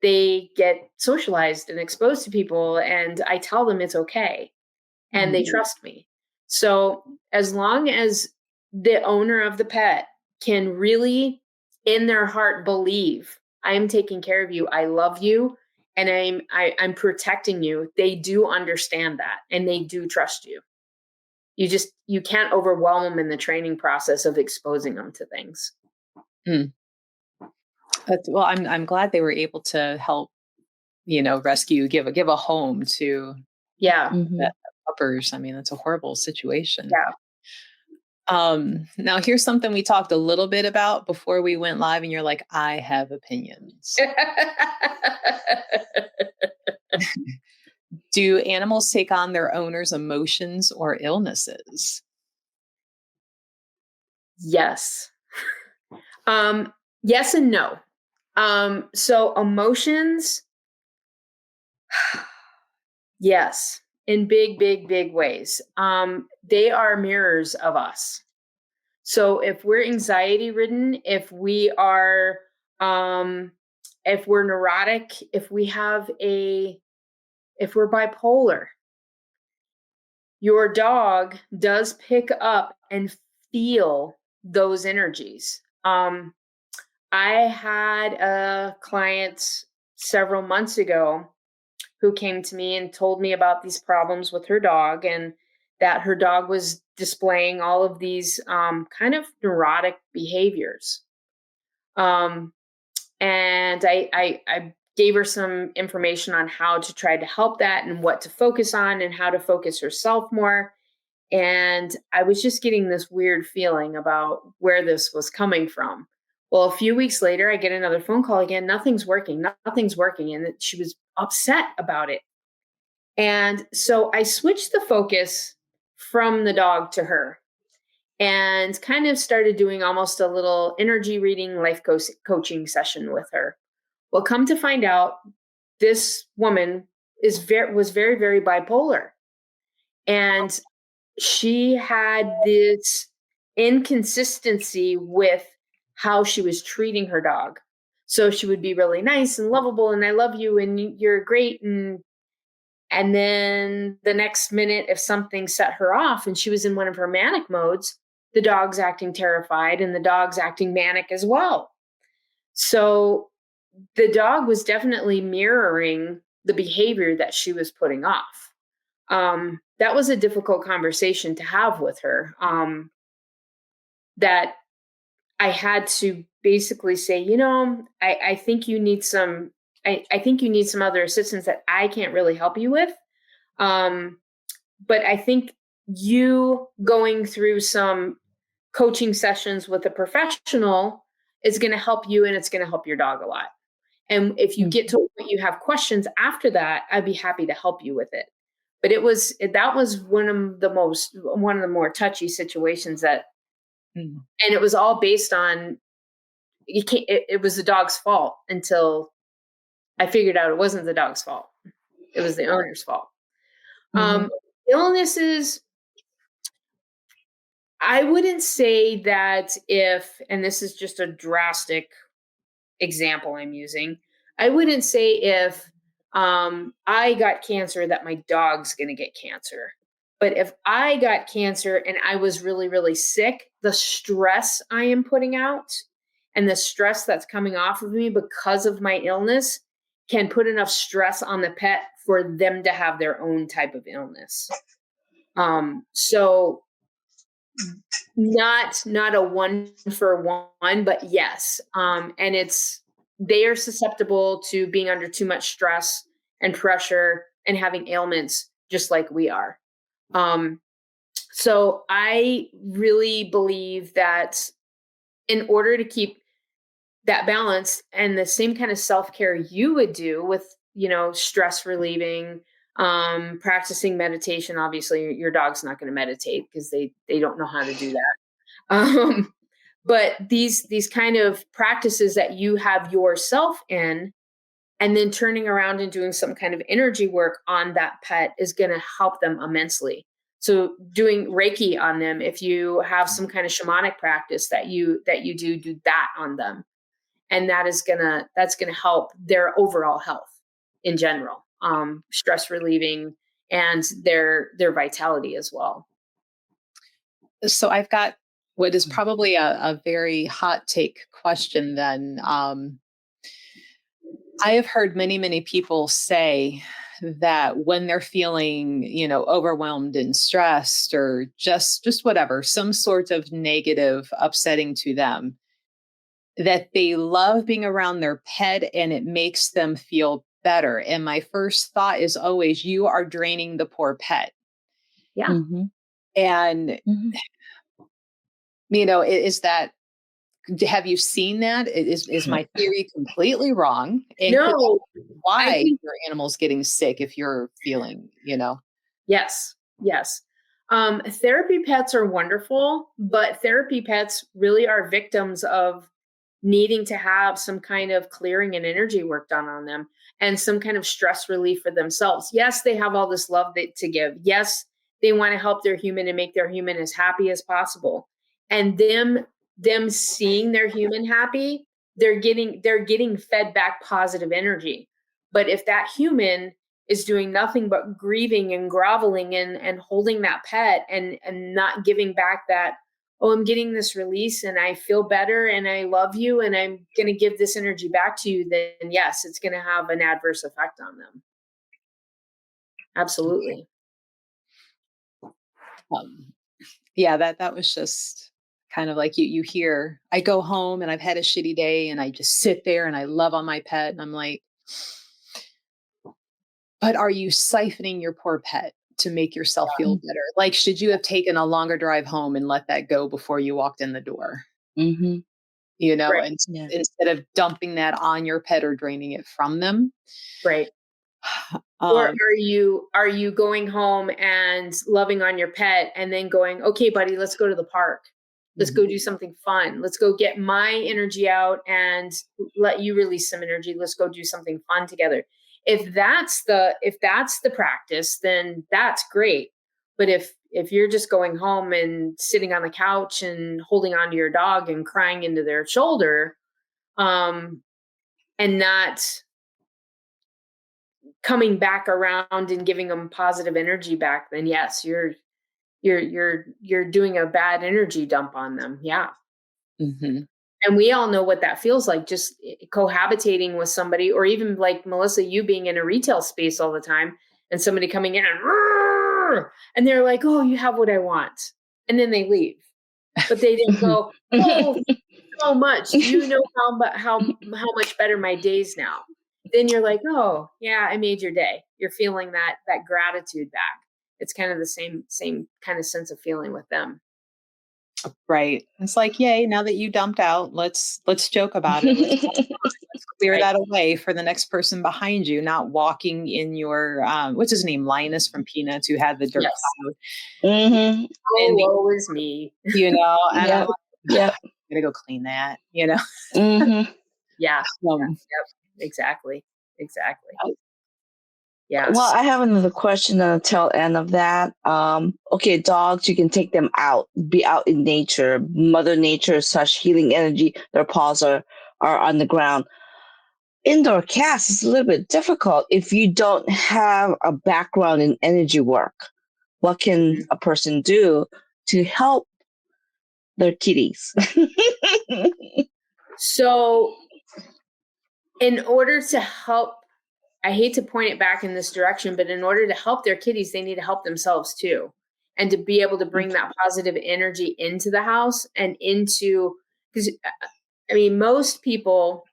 they get socialized and exposed to people, and I tell them it's okay, and they trust me. So as long as the owner of the pet can really, in their heart, believe, I am taking care of you, I love you, and I'm protecting you, they do understand that, and they do trust you. You can't overwhelm them in the training process of exposing them to things. Well, I'm glad they were able to help, rescue, give a home to the puppers. I mean, that's a horrible situation. Now here's something we talked a little bit about before we went live, and you're like, I have opinions. Do animals take on their owner's emotions or illnesses? Yes. Yes and no. So emotions, yes, in big, big, big ways. They are mirrors of us. So if we're anxiety ridden, if we are, if we're neurotic, if we're bipolar, your dog does pick up and feel those energies. I had a client several months ago who came to me and told me about these problems with her dog, and that her dog was displaying all of these kind of neurotic behaviors. And I gave her some information on how to try to help that, and what to focus on, and how to focus herself more. And I was just getting this weird feeling about where this was coming from. Well, a few weeks later, I get another phone call again. Nothing's working. And she was upset about it. And so I switched the focus from the dog to her, and kind of started doing almost a little energy reading, life coaching session with her. Well, come to find out, this woman was very, very bipolar. And she had this inconsistency with how she was treating her dog. So she would be really nice and lovable, and I love you, and you're great. And then the next minute, if something set her off and she was in one of her manic modes, the dog's acting terrified, and the dog's acting manic as well. So the dog was definitely mirroring the behavior that she was putting off. That was a difficult conversation to have with her. That I had to basically say, I think you need some, I think you need some other assistance that I can't really help you with. But I think you going through some coaching sessions with a professional is going to help you, and it's going to help your dog a lot. And if you get to a point you have questions after that, I'd be happy to help you with it. But that was one of the more touchy situations that, and it was all based on, it was the dog's fault until I figured out it wasn't the dog's fault. It was the owner's fault. Illnesses, I wouldn't say that and this is just a drastic example I'm using, I wouldn't say if I got cancer that my dog's going to get cancer. But if I got cancer and I was really, really sick, the stress I am putting out and the stress that's coming off of me because of my illness can put enough stress on the pet for them to have their own type of illness. So not a one for one, but yes. And they are susceptible to being under too much stress and pressure and having ailments just like we are. So I really believe that in order to keep that balance and the same kind of self-care you would do with, stress relieving, practicing meditation. Obviously your dog's not going to meditate because they don't know how to do that. But these kind of practices that you have yourself in, and then turning around and doing some kind of energy work on that pet is going to help them immensely. So doing Reiki on them, if you have some kind of shamanic practice that you do that on them, and that's gonna help their overall health in general, stress relieving, and their vitality as well. So I've got what is probably a very hot take question then. I have heard many, many people say that when they're feeling, overwhelmed and stressed, or just whatever, some sort of negative upsetting to them, that they love being around their pet and it makes them feel better. And my first thought is always, you are draining the poor pet. Yeah. Mm-hmm. And, Mm-hmm. is that, have you seen that? Is my theory completely wrong? And No, why your animal's getting sick if you're feeling, Yes. Therapy pets are wonderful, but therapy pets really are victims of needing to have some kind of clearing and energy work done on them, and some kind of stress relief for themselves. Yes, they have all this love to give. Yes, they want to help their human and make their human as happy as possible. And them seeing their human happy, they're getting fed back positive energy. But if that human is doing nothing but grieving and groveling and holding that pet and not giving back that, oh, I'm getting this release and I feel better and I love you and I'm going to give this energy back to you, then yes, it's going to have an adverse effect on them. Absolutely. Yeah, that was just kind of like you hear, I go home and I've had a shitty day and I just sit there and I love on my pet. And I'm like, but are you siphoning your poor pet to make yourself feel better? Like, should you have taken a longer drive home and let that go before you walked in the door? Mm-hmm. Right. And instead of dumping that on your pet or draining it from them. Right. Or are you going home and loving on your pet and then going, okay, buddy, let's go to the park. Let's go do something fun. Let's go get my energy out and let you release some energy. Let's go do something fun together. If that's the practice, then that's great. But if you're just going home and sitting on the couch and holding onto your dog and crying into their shoulder, and not coming back around and giving them positive energy back, then yes, you're doing a bad energy dump on them. Yeah. Mm-hmm. And we all know what that feels like, just cohabitating with somebody, or even like Melissa, you being in a retail space all the time and somebody coming in and they're like, oh, you have what I want. And then they leave, but they didn't go, oh, thank you so much. You know how much better my day's now. Then you're like, oh yeah, I made your day. You're feeling that gratitude back. It's kind of the same kind of sense of feeling with them. Right. It's like, yay, now that you dumped out, let's joke about it. Let's clear that away for the next person behind you, not walking in your, what's his name? Linus from Peanuts, who had the dirt cloud. Mm-hmm. Oh, woe is me. And I'm Yep. gonna go clean that, Mm-hmm. Yeah. Yep. Exactly. Yeah. Well, I have another question on the tail end of that. Okay, dogs, you can take them out, be out in nature. Mother Nature is such healing energy. Their paws are on the ground. Indoor cats is a little bit difficult if you don't have a background in energy work. What can a person do to help their kitties? So in order to help, I hate to point it back in this direction, but in order to help their kitties, they need to help themselves too. And to be able to bring that positive energy into the house and into, because I mean, most people,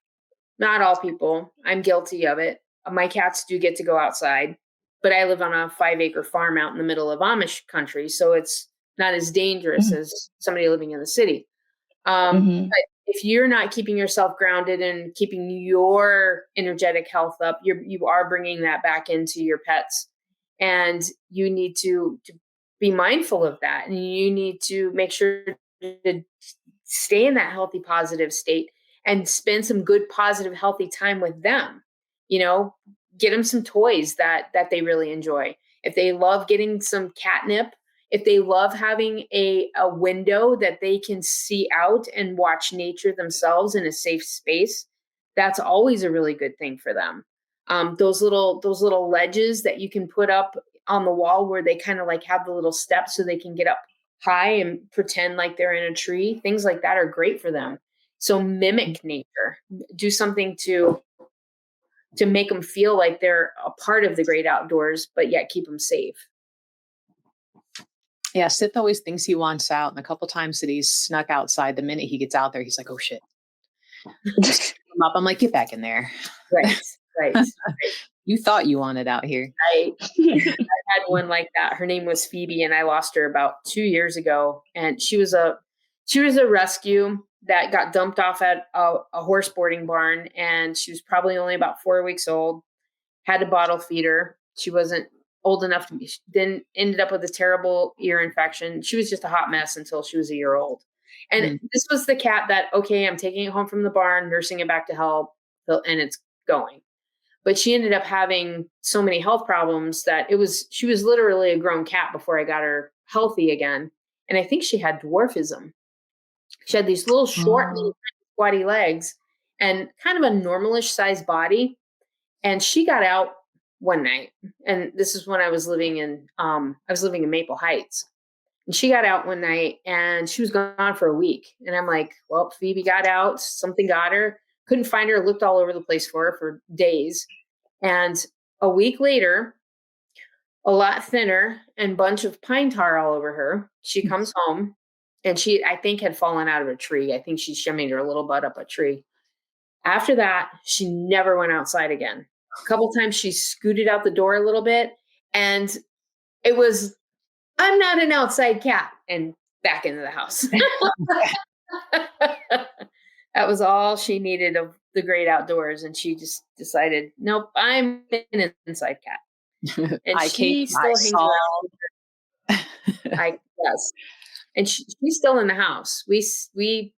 not all people, I'm guilty of it. My cats do get to go outside, but I live on a 5-acre farm out in the middle of Amish country. So it's not as dangerous as somebody living in the city. But if you're not keeping yourself grounded and keeping your energetic health up, you are bringing that back into your pets, and you need to be mindful of that, and you need to make sure to stay in that healthy, positive state and spend some good, positive, healthy time with them. Get them some toys that they really enjoy. If they love getting some catnip, if they love having a window that they can see out and watch nature themselves in a safe space, that's always a really good thing for them. Those little ledges that you can put up on the wall where they kind of like have the little steps so they can get up high and pretend like they're in a tree. Things like that are great for them. So mimic nature. Do something to make them feel like they're a part of the great outdoors, but yet keep them safe. Yeah, Sith always thinks he wants out. And a couple times that he's snuck outside, the minute he gets out there, he's like, oh shit. Just pick him up. I'm like, get back in there. Right. You thought you wanted out here. I had one like that. Her name was Phoebe, and I lost her about 2 years ago. And she was a rescue that got dumped off at a horse boarding barn, and she was probably only about 4 weeks old. Had to bottle feed her. She wasn't old enough to be. Then ended up with a terrible ear infection. She was just a hot mess until she was a year old. And this was the cat that, okay, I'm taking it home from the barn, nursing it back to health, and it's going. But she ended up having so many health problems that she was literally a grown cat before I got her healthy again. And I think she had dwarfism. She had these little short, little squatty legs and kind of a normalish sized body. And she got out one night. And this is when I was living in Maple Heights. And she got out one night and she was gone for a week. And I'm like, well, Phoebe got out. Something got her. Couldn't find her. Looked all over the place for her for days. And a week later, a lot thinner and bunch of pine tar all over her, she comes home, and she, I think, had fallen out of a tree. I think she shimmied her little butt up a tree. After that, she never went outside again. A couple times she scooted out the door a little bit, and it was, I'm not an outside cat, and back into the house. That was all she needed of the great outdoors. And she just decided, nope, I'm an inside cat. And she still hangs around. Yes. And she's still in the house. You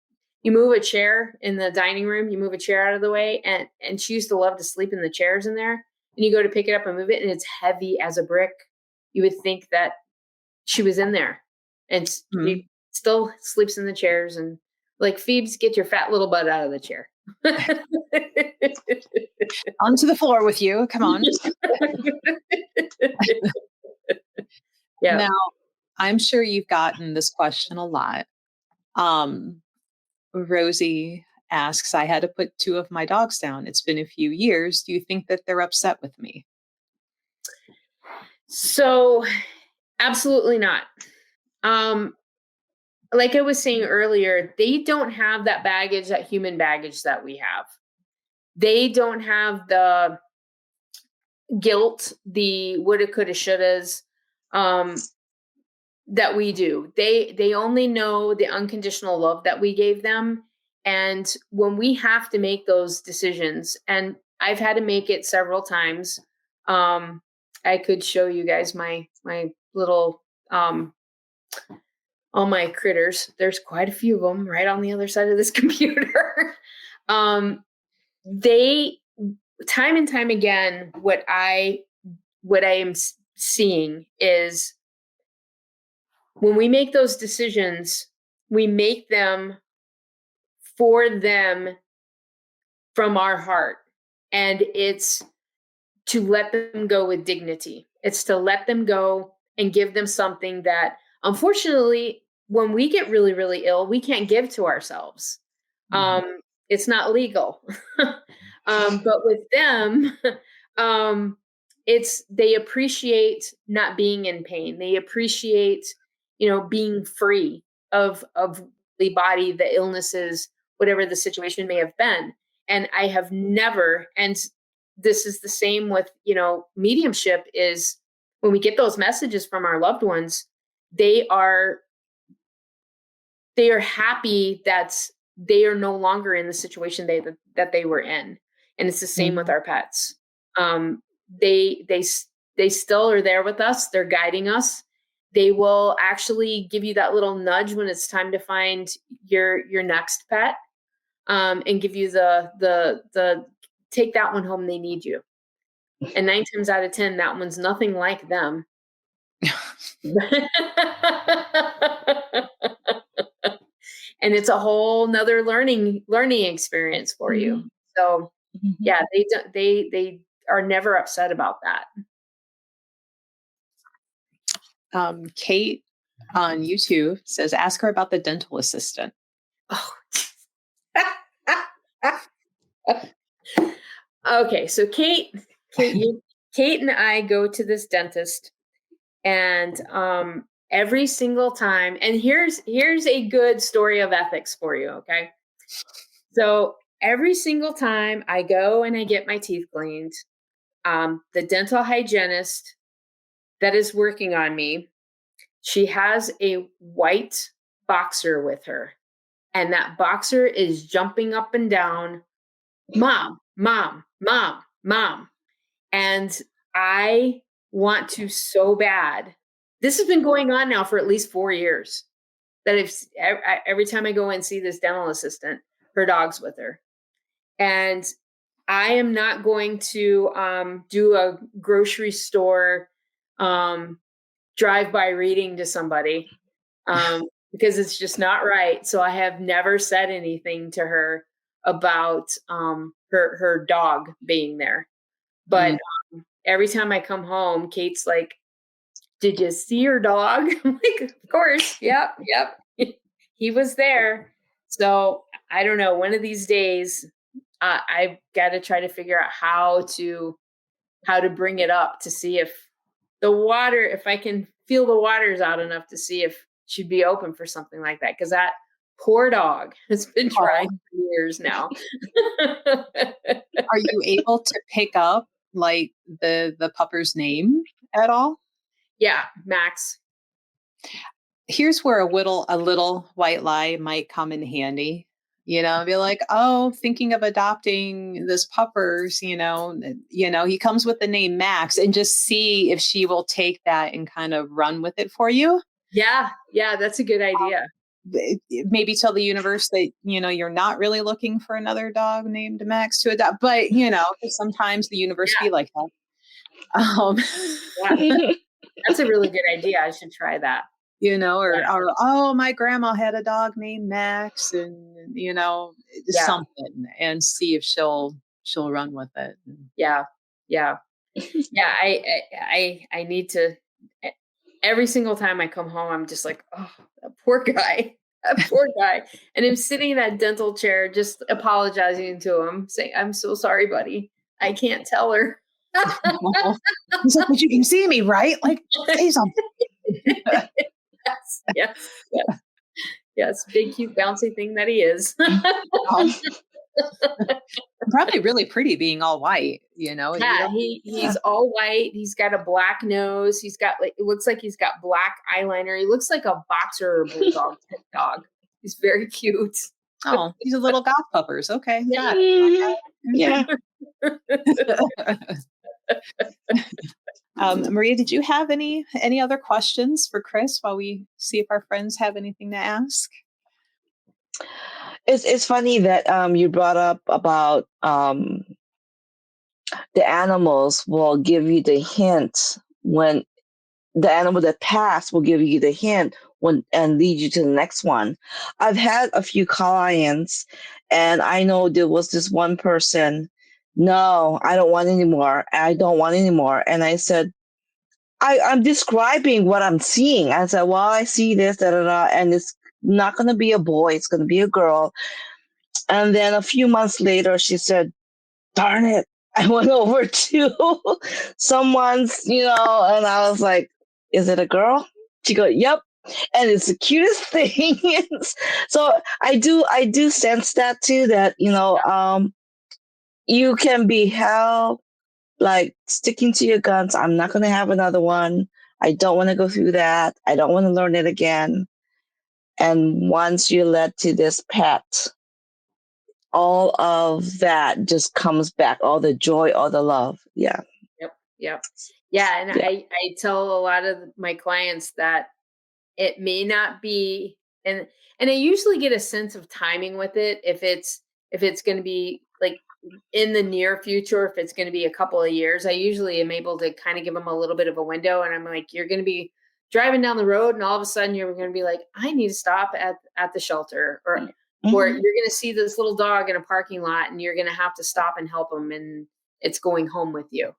move a chair in the dining room, you move a chair out of the way, and she used to love to sleep in the chairs in there. And you go to pick it up and move it, and it's heavy as a brick. You would think that she was in there. And she still sleeps in the chairs, and like, Phoebes, get your fat little butt out of the chair. Onto the floor with you. Come on. Yeah. Now, I'm sure you've gotten this question a lot. Rosie asks, I had to put 2 of my dogs down. It's been a few years. Do you think that they're upset with me? So, absolutely not. Like I was saying earlier, they don't have that baggage, that human baggage that we have. They don't have the guilt, the woulda, coulda, shouldas that we do. They only know the unconditional love that we gave them. And when we have to make those decisions, and I've had to make it several times, I could show you guys my little all my critters. There's quite a few of them right on the other side of this computer. They, time and time again, what I am seeing is when we make those decisions, we make them for them from our heart. And it's to let them go with dignity. It's to let them go and give them something that, unfortunately, when we get really, really ill, we can't give to ourselves. It's not legal. But with them, they appreciate not being in pain. They appreciate, being free of the body, the illnesses, whatever the situation may have been. And I have never, and this is the same with, mediumship, is when we get those messages from our loved ones, they they are happy that they are no longer in the situation that they were in. And it's the same with our pets. They still are there with us. They're guiding us. They will actually give you that little nudge when it's time to find your next pet, and give you the take that one home. They need you. And 9 times out of 10, that one's nothing like them. And it's a whole nother learning experience for you. So yeah, they are never upset about that. Kate on YouTube says, ask her about the dental assistant. Oh. Okay, so Kate and I go to this dentist, and every single time, and here's a good story of ethics for you, okay? So every single time I go and I get my teeth cleaned, the dental hygienist that is working on me, she has a white boxer with her, and that boxer is jumping up and down, mom, mom, mom, mom. And I want to so bad. This has been going on now for at least 4 years, that if every time I go and see this dental assistant, her dog's with her. And I am not going to do a grocery store drive-by reading to somebody because it's just not right. So I have never said anything to her about her dog being there. But every time I come home, Kate's like, did you see your dog? I'm like, of course. Yep. He was there. So I don't know. One of these days, I've got to try to figure out how to bring it up to see if I can feel the waters out enough to see if she'd be open for something like that. Because that poor dog has been trying for years now. Are you able to pick up like the pupper's name at all? Yeah, Max. Here's where a little white lie might come in handy. Be like, oh, thinking of adopting this puppers, he comes with the name Max, and just see if she will take that and kind of run with it for you. Yeah, that's a good idea. Maybe tell the universe that, you're not really looking for another dog named Max to adopt, but, sometimes the universe be like that. That's a really good idea. I should try that. Or oh, my grandma had a dog named Max, and something, and see if she'll run with it. Yeah. I need to. Every single time I come home, I'm just like, oh, that poor guy. And I'm sitting in that dental chair, just apologizing to him, saying, I'm so sorry, buddy. I can't tell her. He's like, but you can see me, right? Like, say something. Yes. Big, cute, bouncy thing that he is. Probably really pretty being all white, Yeah, he's all white. He's got a black nose. He's got it looks like he's got black eyeliner. He looks like a boxer or bulldog type dog. He's very cute. Oh, he's a little goth puppers. Okay. Yeah. Maria, did you have any other questions for Chris while we see if our friends have anything to ask? It's funny that you brought up about the animals will give you the hint when the animal that passed will give you the hint and lead you to the next one. I've had a few clients, and I know there was this one person, no, I don't want any more. And I said, I'm describing what I'm seeing. I said, well, I see this, and it's not going to be a boy. It's going to be a girl. And then a few months later, she said, darn it. I went over to someone's, and I was like, is it a girl? She goes, yep. And it's the cutest thing. So I do sense that too, that, you can be held like sticking to your guns. I'm not going to have another one. I don't want to go through that. I don't want to learn it again. And once you led to this pet, all of that just comes back, all the joy, all the love. Yeah. Yep. Yeah. And Yeah. I tell a lot of my clients that it may not be, and I usually get a sense of timing with it. If it's going to be like in the near future, if it's going to be a couple of years, I usually am able to kind of give them a little bit of a window. And I'm like, you're going to be driving down the road, and all of a sudden you're going to be like, I need to stop at the shelter, or you're going to see this little dog in a parking lot, and you're going to have to stop and help him, and it's going home with you.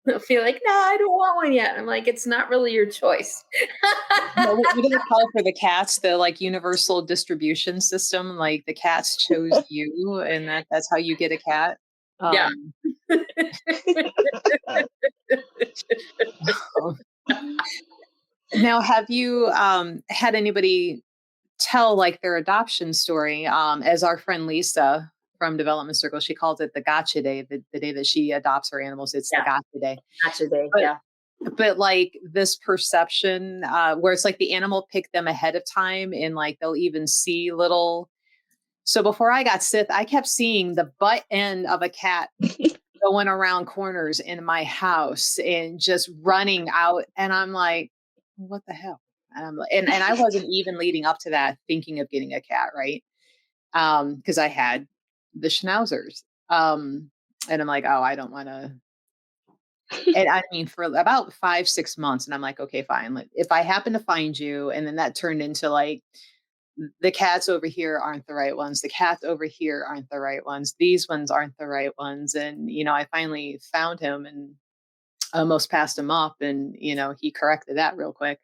They'll feel like, no, I don't want one yet. I'm like, it's not really your choice. We're going to call for the cats the like universal distribution system. Like the cats chose you, and that's how you get a cat. Yeah. Now, have you had anybody tell like their adoption story? As our friend Lisa from Development Circle, she calls it the gotcha day, the day that she adopts her animals. It's the gotcha day. Gotcha day, But like this perception where it's like the animal picked them ahead of time, and like they'll even see little. So before I got Sith, I kept seeing the butt end of a cat going around corners in my house and just running out. And I'm like, what the hell? And I'm like, and I wasn't even leading up to that thinking of getting a cat, right? Because I had the schnauzers. And I'm like, oh, I don't want to. And I mean, for about 5-6 months, and I'm like, okay, fine. Like, if I happen to find you, and then that turned into like, the cats over here aren't the right ones. The cats over here aren't the right ones. These ones aren't the right ones. And, I finally found him and almost passed him up, and, he corrected that real quick.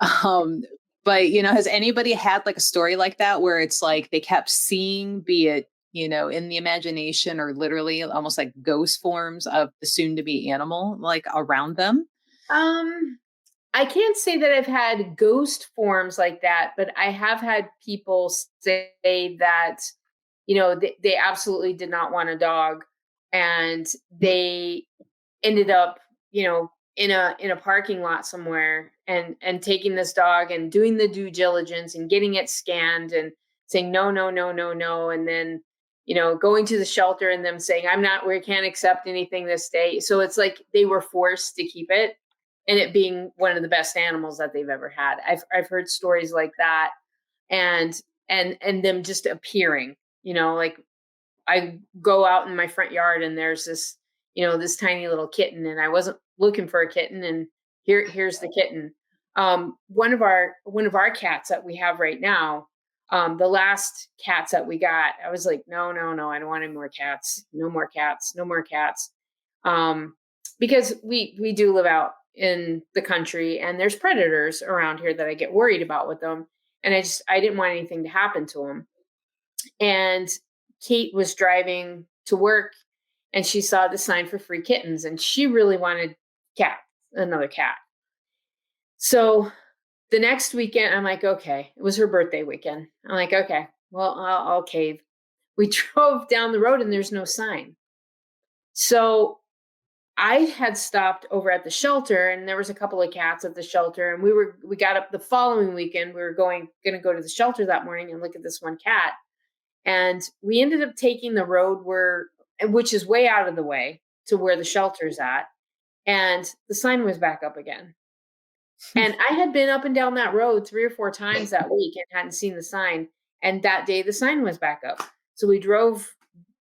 But, has anybody had like a story like that where it's like they kept seeing, be it, in the imagination or literally almost like ghost forms of the soon to be animal, like around them? I can't say that I've had ghost forms like that, but I have had people say that, they absolutely did not want a dog, and they ended up, in a parking lot somewhere, and taking this dog and doing the due diligence and getting it scanned and saying no, no, no, no, no, and then going to the shelter and them saying we can't accept anything this day. So it's like they were forced to keep it, and it being one of the best animals that they've ever had. I've heard stories like that, and them just appearing, like I go out in my front yard and there's this, this tiny little kitten, and I wasn't looking for a kitten, and here's the kitten. One of our cats that we have right now, the last cats that we got, I was like, no, no, no, I don't want any more cats. No more cats. No more cats. Because we do live out in the country, and there's predators around here that I get worried about with them. And I didn't want anything to happen to them. And Kate was driving to work, and she saw the sign for free kittens, and she really wanted another cat. So the next weekend, I'm like, okay, it was her birthday weekend. I'm like, okay, well, I'll cave. We drove down the road and there's no sign. So I had stopped over at the shelter, and there was a couple of cats at the shelter, and we got up the following weekend. We were going to go to the shelter that morning and look at this one cat. And we ended up taking the road which is way out of the way to where the shelter's at. And the sign was back up again. And I had been up and down that road 3 or 4 times that week and hadn't seen the sign. And that day the sign was back up. So we drove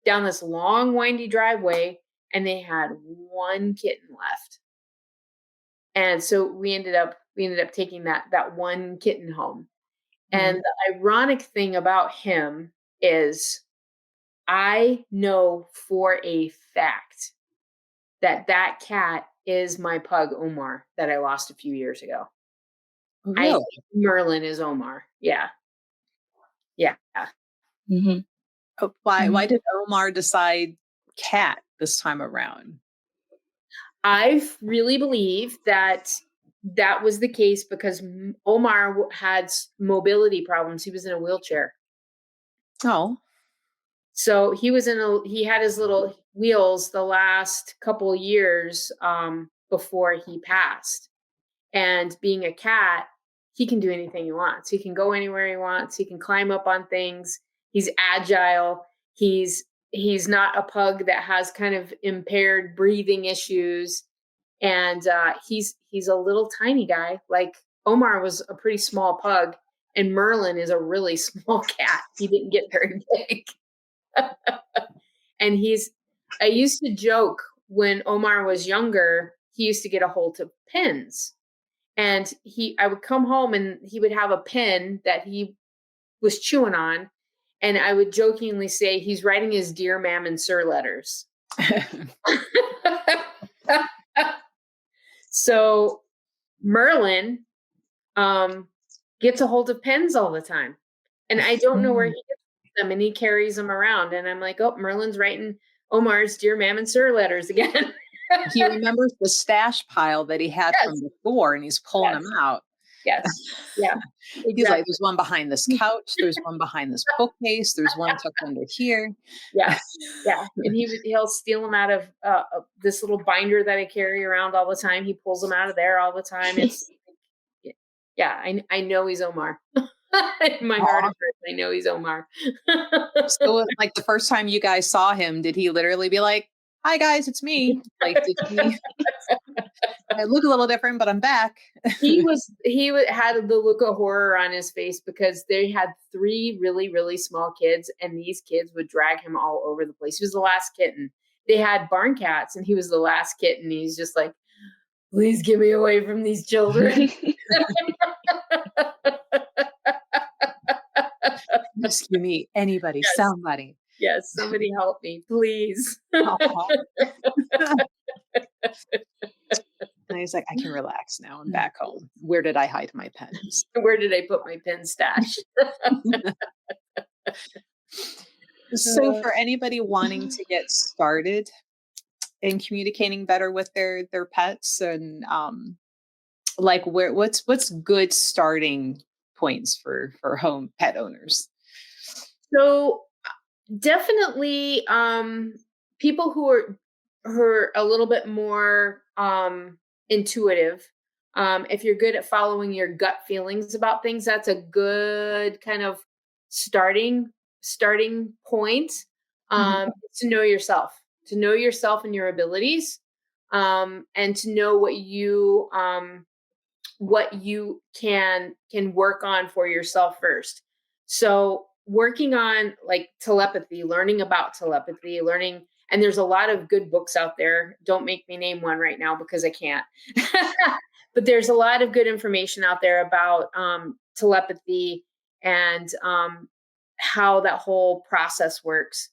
down this long, windy driveway, and they had one kitten left. And so we ended up taking that one kitten home. Mm-hmm. And the ironic thing about him is I know for a fact that cat is my pug Omar that I lost a few years ago. Really? I think Merlin is Omar. Yeah. Yeah. Mm-hmm. Why did Omar decide cat this time around? I really believe that was the case because Omar had mobility problems. He was in a wheelchair. Oh. So he had his little wheels the last couple years before he passed. And being a cat, he can do anything he wants. He can go anywhere he wants. He can climb up on things. He's agile. He's not a pug that has kind of impaired breathing issues. And he's a little tiny guy. Like Omar was a pretty small pug, and Merlin is a really small cat. He didn't get very big. And I used to joke when Omar was younger, he used to get a hold of pins. And I would come home and he would have a pen that he was chewing on. And I would jokingly say, he's writing his dear ma'am and sir letters. So Merlin gets a hold of pens all the time. And I don't know where he gets them, and he carries them around. And I'm like, oh, Merlin's writing Omar's dear ma'am and sir letters again. He remembers the stash pile that he had from before, and he's pulling them out. Yes. Yeah. Exactly. He's like, there's one behind this couch. There's one behind this bookcase. There's one tucked under here. Yeah. Yeah. And he'll steal them out of this little binder that I carry around all the time. He pulls them out of there all the time. It's I know he's Omar. In my heart of hearts, I know he's Omar. So like the first time you guys saw him, did he literally be like, hi guys, it's me? Like, did he I look a little different, but I'm back. He had the look of horror on his face because they had 3 really, really small kids, and these kids would drag him all over the place. He was the last kitten. They had barn cats, and he was the last kitten. He's just like, please get me away from these children. Rescue me, anybody, somebody. Yes, somebody help me, please. And he's like, I can relax now. I'm back home. Where did I hide my pens? Where did I put my pen stash? So for anybody wanting to get started in communicating better with their pets, and like what's good starting points for home pet owners? So definitely people who are a little bit more intuitive. If you're good at following your gut feelings about things, that's a good kind of starting point. To know yourself and your abilities, and to know what you can work on for yourself first. So working on like telepathy, learning about telepathy, and there's a lot of good books out there. Don't make me name one right now because I can't. But there's a lot of good information out there about telepathy and how that whole process works.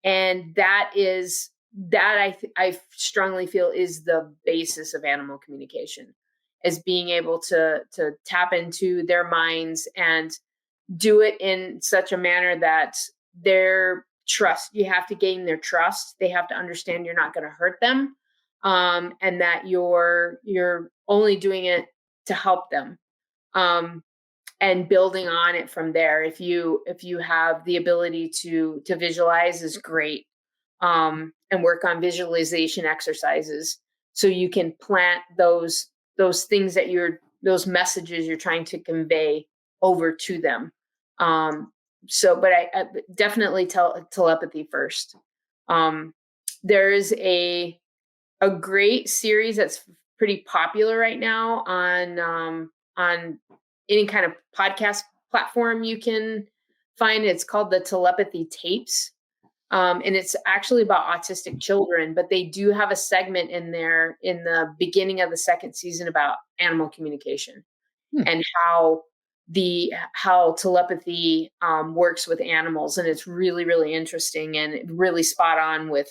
And that I strongly feel is the basis of animal communication, is being able to tap into their minds and do it in such a manner that you have to gain their trust. They have to understand you're not going to hurt them, and that you're only doing it to help them, and building on it from there. If you have the ability to visualize, is great, and work on visualization exercises so you can plant those things that those messages you're trying to convey over to them. But I definitely telepathy first. There's a great series that's pretty popular right now on any kind of podcast platform you can find. It's called the Telepathy Tapes. And it's actually about autistic children, but they do have a segment in there in the beginning of the 2nd season about animal communication and how telepathy works with animals. And it's really, really interesting and really spot on with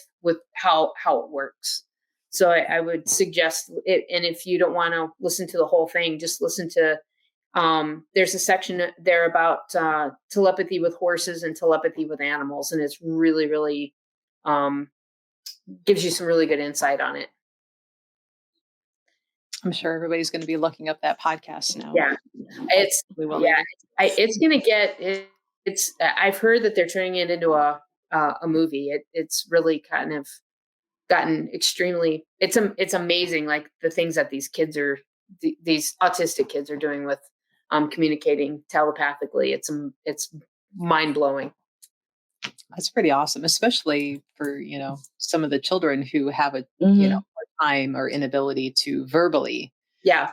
how it works. So I would suggest it. And if you don't want to listen to the whole thing, just listen to, there's a section there about telepathy with horses and telepathy with animals. And it's really, really gives you some really good insight on it. I'm sure everybody's going to be looking up that podcast now. Yeah, it's going to get. I've heard that they're turning it into a movie. It's really kind of gotten extremely. It's amazing, like the things that these kids are these autistic kids are doing with communicating telepathically. It's mind blowing. That's pretty awesome, especially for, some of the children who have a, Mm-hmm. hard time or inability to verbally, Yeah.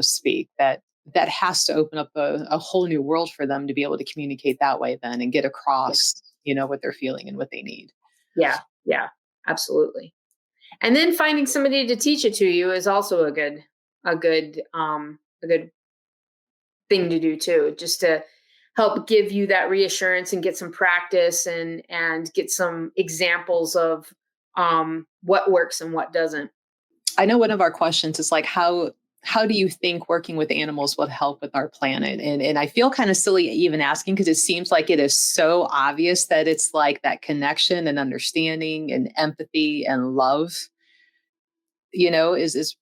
speak. That has to open up a whole new world for them to be able to communicate that way then and get across, what they're feeling and what they need. Yeah. Yeah. Absolutely. And then finding somebody to teach it to you is also a good thing to do too, just to help give you that reassurance and get some practice and get some examples of what works and what doesn't. I know one of our questions is like, how do you think working with animals would help with our planet? And I feel kind of silly even asking, because it seems like it is so obvious that it's like that connection and understanding and empathy and love, is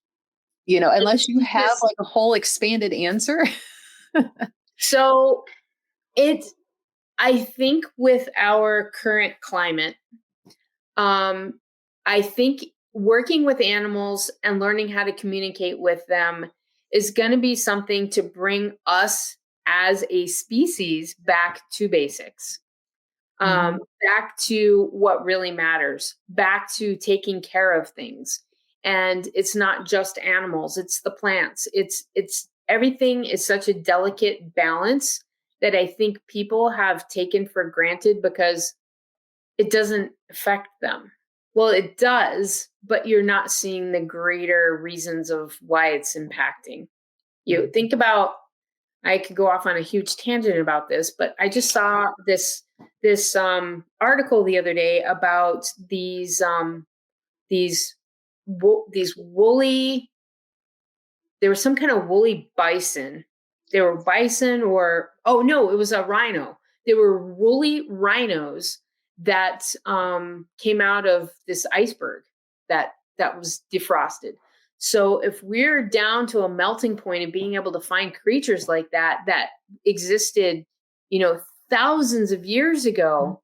unless you have like a whole expanded answer. So I think with our current climate, I think working with animals and learning how to communicate with them is going to be something to bring us as a species back to basics, back to what really matters, back to taking care of things. And it's not just animals, it's the plants. It's everything is such a delicate balance that I think people have taken for granted because it doesn't affect them. Well, it does, but you're not seeing the greater reasons of why it's impacting you. Think about, I could go off on a huge tangent about this, but I just saw this article the other day about these woolly, there was some kind of woolly bison. They were bison oh no, it was a rhino. They were woolly rhinos that came out of this iceberg that was defrosted. So if we're down to a melting point and being able to find creatures like that existed, thousands of years ago,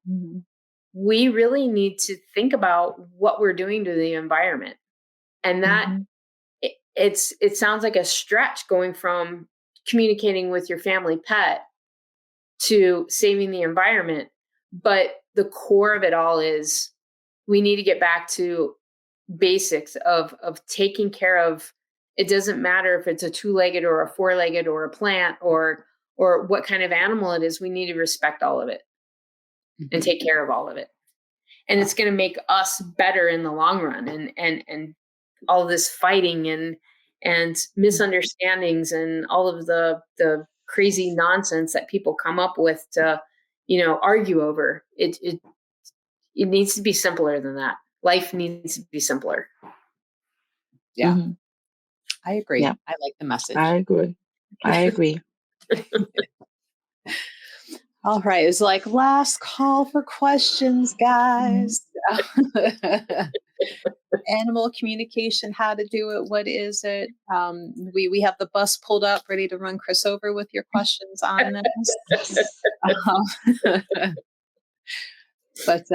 we really need to think about what we're doing to the environment. And that it sounds like a stretch going from communicating with your family pet to saving the environment. But the core of it all is we need to get back to basics of taking care of, it doesn't matter if it's a 2-legged or a 4-legged or a plant or what kind of animal it is. We need to respect all of it and take care of all of it. And it's going to make us better in the long run. And all this fighting and misunderstandings and all of the crazy nonsense that people come up with to, argue over it needs to be simpler than that. Life needs to be simpler. Yeah. I agree. Yeah. I like the message. I agree. All right. It's like last call for questions, guys. Animal communication, how to do it, what is it? We have the bus pulled up ready to run Chris over with your questions on this. But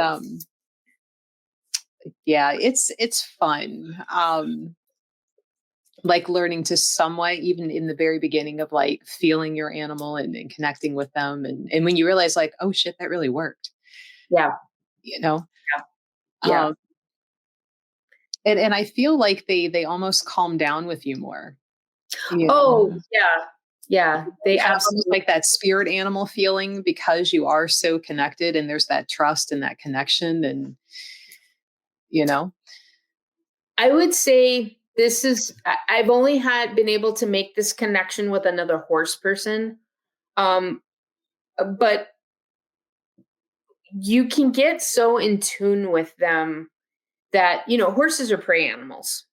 yeah, it's fun. Like learning to somewhat, even in the very beginning of like feeling your animal and connecting with them. And when you realize like, oh shit, that really worked. Yeah. Yeah. And I feel like they almost calm down with you more. Oh yeah. Yeah. They absolutely like that spirit animal feeling because you are so connected and there's that trust and that connection. And, I would say I've only been able to make this connection with another horse person. But you can get so in tune with them that, horses are prey animals.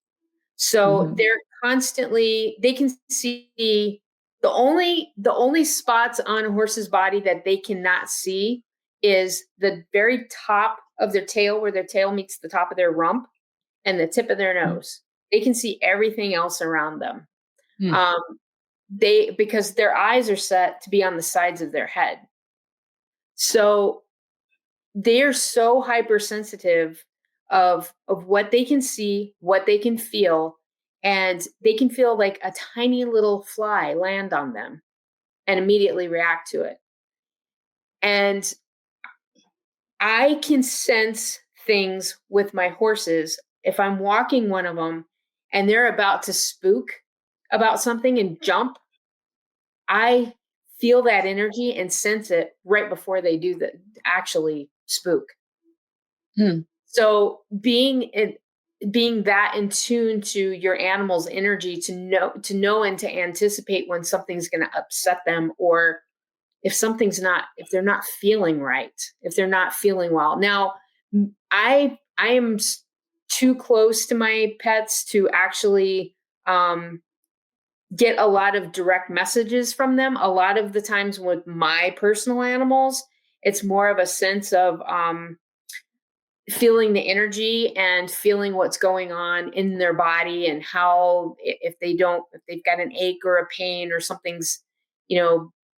So they're constantly, they can see the only spots on a horse's body that they cannot see is the very top of their tail, where their tail meets the top of their rump, and the tip of their nose. They can see everything else around them. Because their eyes are set to be on the sides of their head. So they're so hypersensitive of what they can see, what they can feel, and they can feel like a tiny little fly land on them and immediately react to it. And I can sense things with my horses. If I'm walking one of them and they're about to spook about something and jump, I feel that energy and sense it right before they do actually spook. So being that in tune to your animal's energy to know and to anticipate when something's going to upset them, or if they're not feeling right, if they're not feeling well. Now, I am too close to my pets to actually get a lot of direct messages from them. A lot of the times with my personal animals, it's more of a sense of feeling the energy and feeling what's going on in their body, and how if they've got an ache or a pain or something's,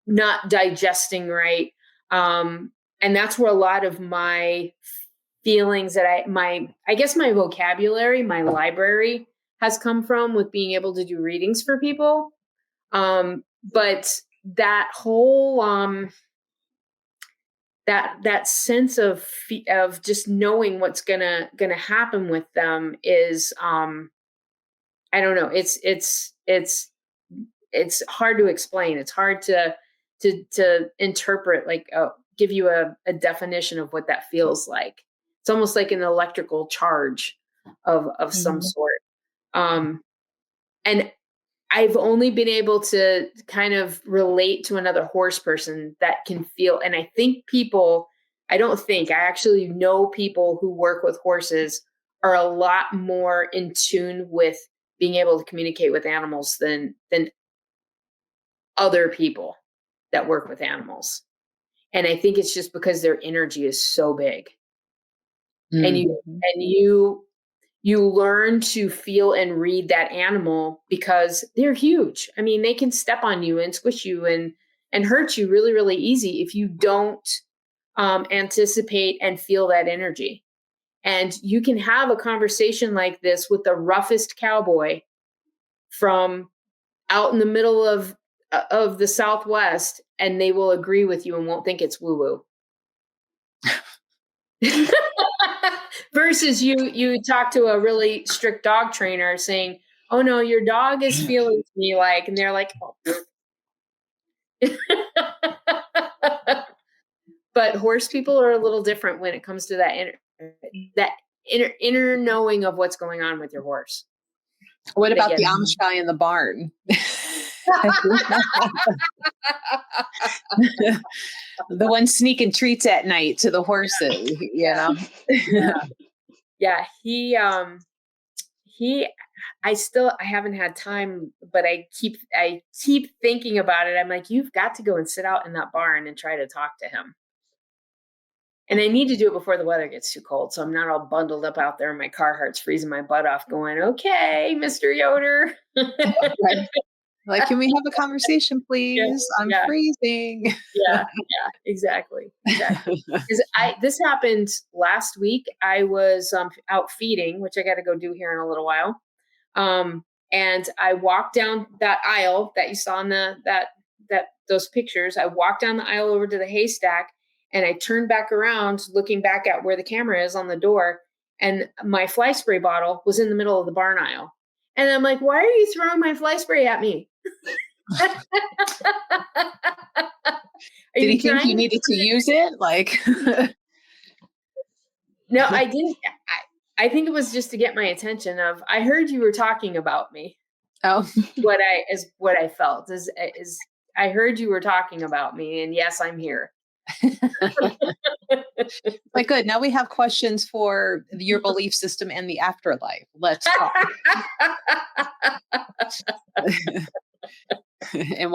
not digesting right. And that's where a lot of my feelings that I guess my vocabulary, my library has come from with being able to do readings for people. But that whole, that sense of just knowing what's gonna happen with them is, I don't know. It's hard to explain. It's hard to interpret, like, give you a definition of what that feels like. It's almost like an electrical charge of some sort. And I've only been able to kind of relate to another horse person that can feel, and I actually know people who work with horses are a lot more in tune with being able to communicate with animals than other people that work with animals. And I think it's just because their energy is so big. And you learn to feel and read that animal because they're huge. I mean, they can step on you and squish you and hurt you really, really easy if you don't anticipate and feel that energy. And you can have a conversation like this with the roughest cowboy from out in the middle of the Southwest, and they will agree with you and won't think it's woo-woo. Versus you talk to a really strict dog trainer saying, "Oh no, your dog is feeling to me like," and they're like, oh. But horse people are a little different when it comes to that inner knowing of what's going on with your horse. What about the Amish guy in the barn? The one sneaking treats at night to the horses, Yeah. I haven't had time, but I keep thinking about it. I'm like, you've got to go and sit out in that barn and try to talk to him. And I need to do it before the weather gets too cold, so I'm not all bundled up out there in my Carhartts freezing my butt off going, "Okay, Mr. Yoder." Right. Like, can we have a conversation, please? I'm freezing. Yeah, exactly. This happened last week. I was out feeding, which I got to go do here in a little while. And I walked down that aisle that you saw in those pictures. I walked down the aisle over to the haystack, and I turned back around, looking back at where the camera is on the door, and my fly spray bottle was in the middle of the barn aisle. And I'm like, "Why are you throwing my fly spray at me?" Did he think you needed to use it? Like, no, I didn't. I think it was just to get my attention. I heard you were talking about me. Oh, what I felt is I heard you were talking about me, and yes, I'm here. Like, good. Now we have questions for your belief system and the afterlife. Let's talk. and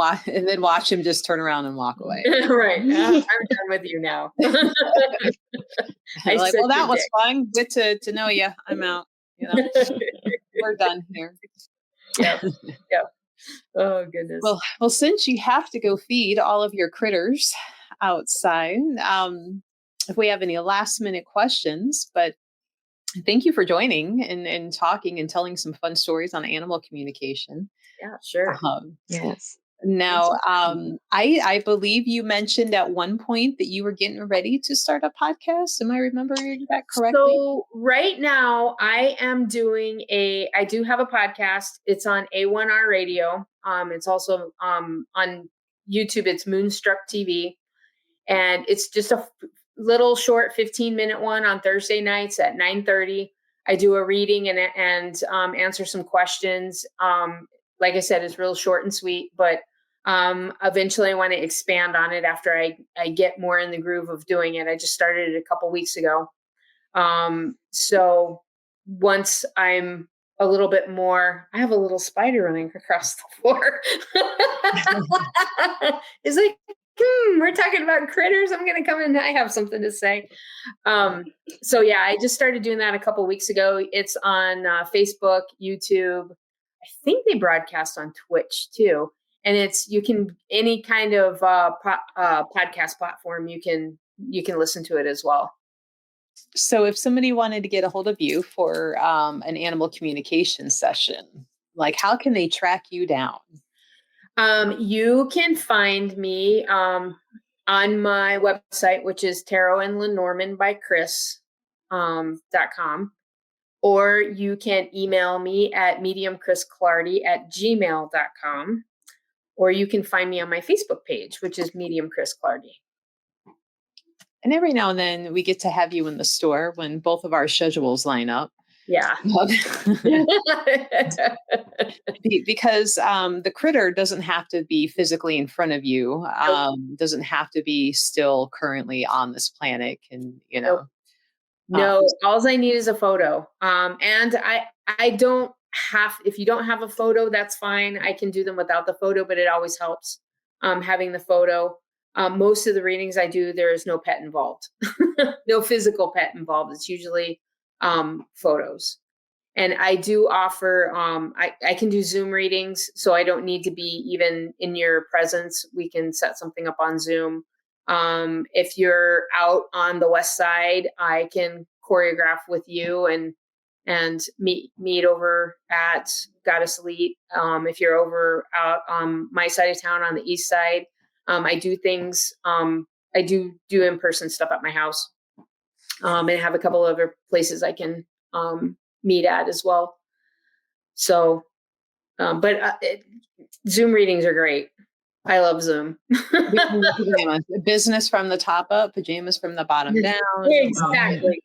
then watch him just turn around and walk away. Right. I'm done with you now. Like, well, that was fun. Good to know you. I'm out. We're done here. Yep. Oh goodness. Well, since you have to go feed all of your critters outside, if we have any last minute questions, but thank you for joining and talking and telling some fun stories on animal communication. Yeah, sure. Yes. Now, I believe you mentioned at one point that you were getting ready to start a podcast. Am I remembering that correctly? So right now I do have a podcast. It's on A1R Radio. It's also on YouTube. It's Moonstruck TV. And it's just a little short 15-minute one on Thursday nights at 9:30. I do a reading and answer some questions. Like I said, it's real short and sweet, but eventually I want to expand on it after I get more in the groove of doing it. I just started it a couple weeks ago. So once I'm a little bit more, I have a little spider running across the floor. It's like, we're talking about critters. I'm going to come in and I have something to say. So yeah, I just started doing that a couple weeks ago. It's on Facebook, YouTube. I think they broadcast on Twitch too. And you can, any kind of podcast platform, you can listen to it as well. So if somebody wanted to get a hold of you for an animal communication session, like how can they track you down? You can find me on my website, which is Tarot and Lenormand by Chris.com. Or you can email me at mediumchrisclardy@gmail.com. Or you can find me on my Facebook page, which is Medium Chris Clardy. And every now and then we get to have you in the store when both of our schedules line up. Yeah. Because the critter doesn't have to be physically in front of you, doesn't have to be still currently on this planet. And, No, all I need is a photo. And I don't have, if you don't have a photo, that's fine. I can do them without the photo, but it always helps having the photo. Most of the readings I do, there is no pet involved, no physical pet involved. It's usually photos. And I do offer, I can do Zoom readings, so I don't need to be even in your presence. We can set something up on Zoom. If you're out on the West Side, I can choreograph with you and meet over at Goddess Elite. If you're over out on my side of town on the East Side, I do things. I do in-person stuff at my house, and have a couple other places I can meet at as well. So, Zoom readings are great. I love Zoom. Business from the top up, pajamas from the bottom down. Exactly.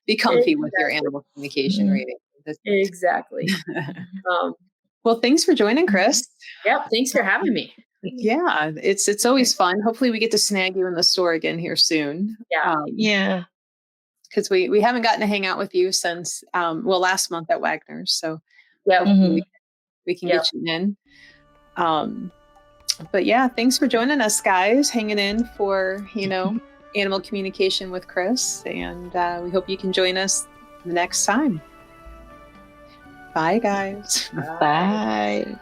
Be comfy with your animal communication reading. Exactly. Well, thanks for joining, Chris. Yep. Thanks for having me. Yeah, it's always fun. Hopefully we get to snag you in the store again here soon. Yeah. Because we haven't gotten to hang out with you since, last month at Wagner's. So yeah, we can get you in. But yeah, thanks for joining us, guys, hanging in for, animal communication with Chris. And we hope you can join us the next time. Bye, guys. Bye.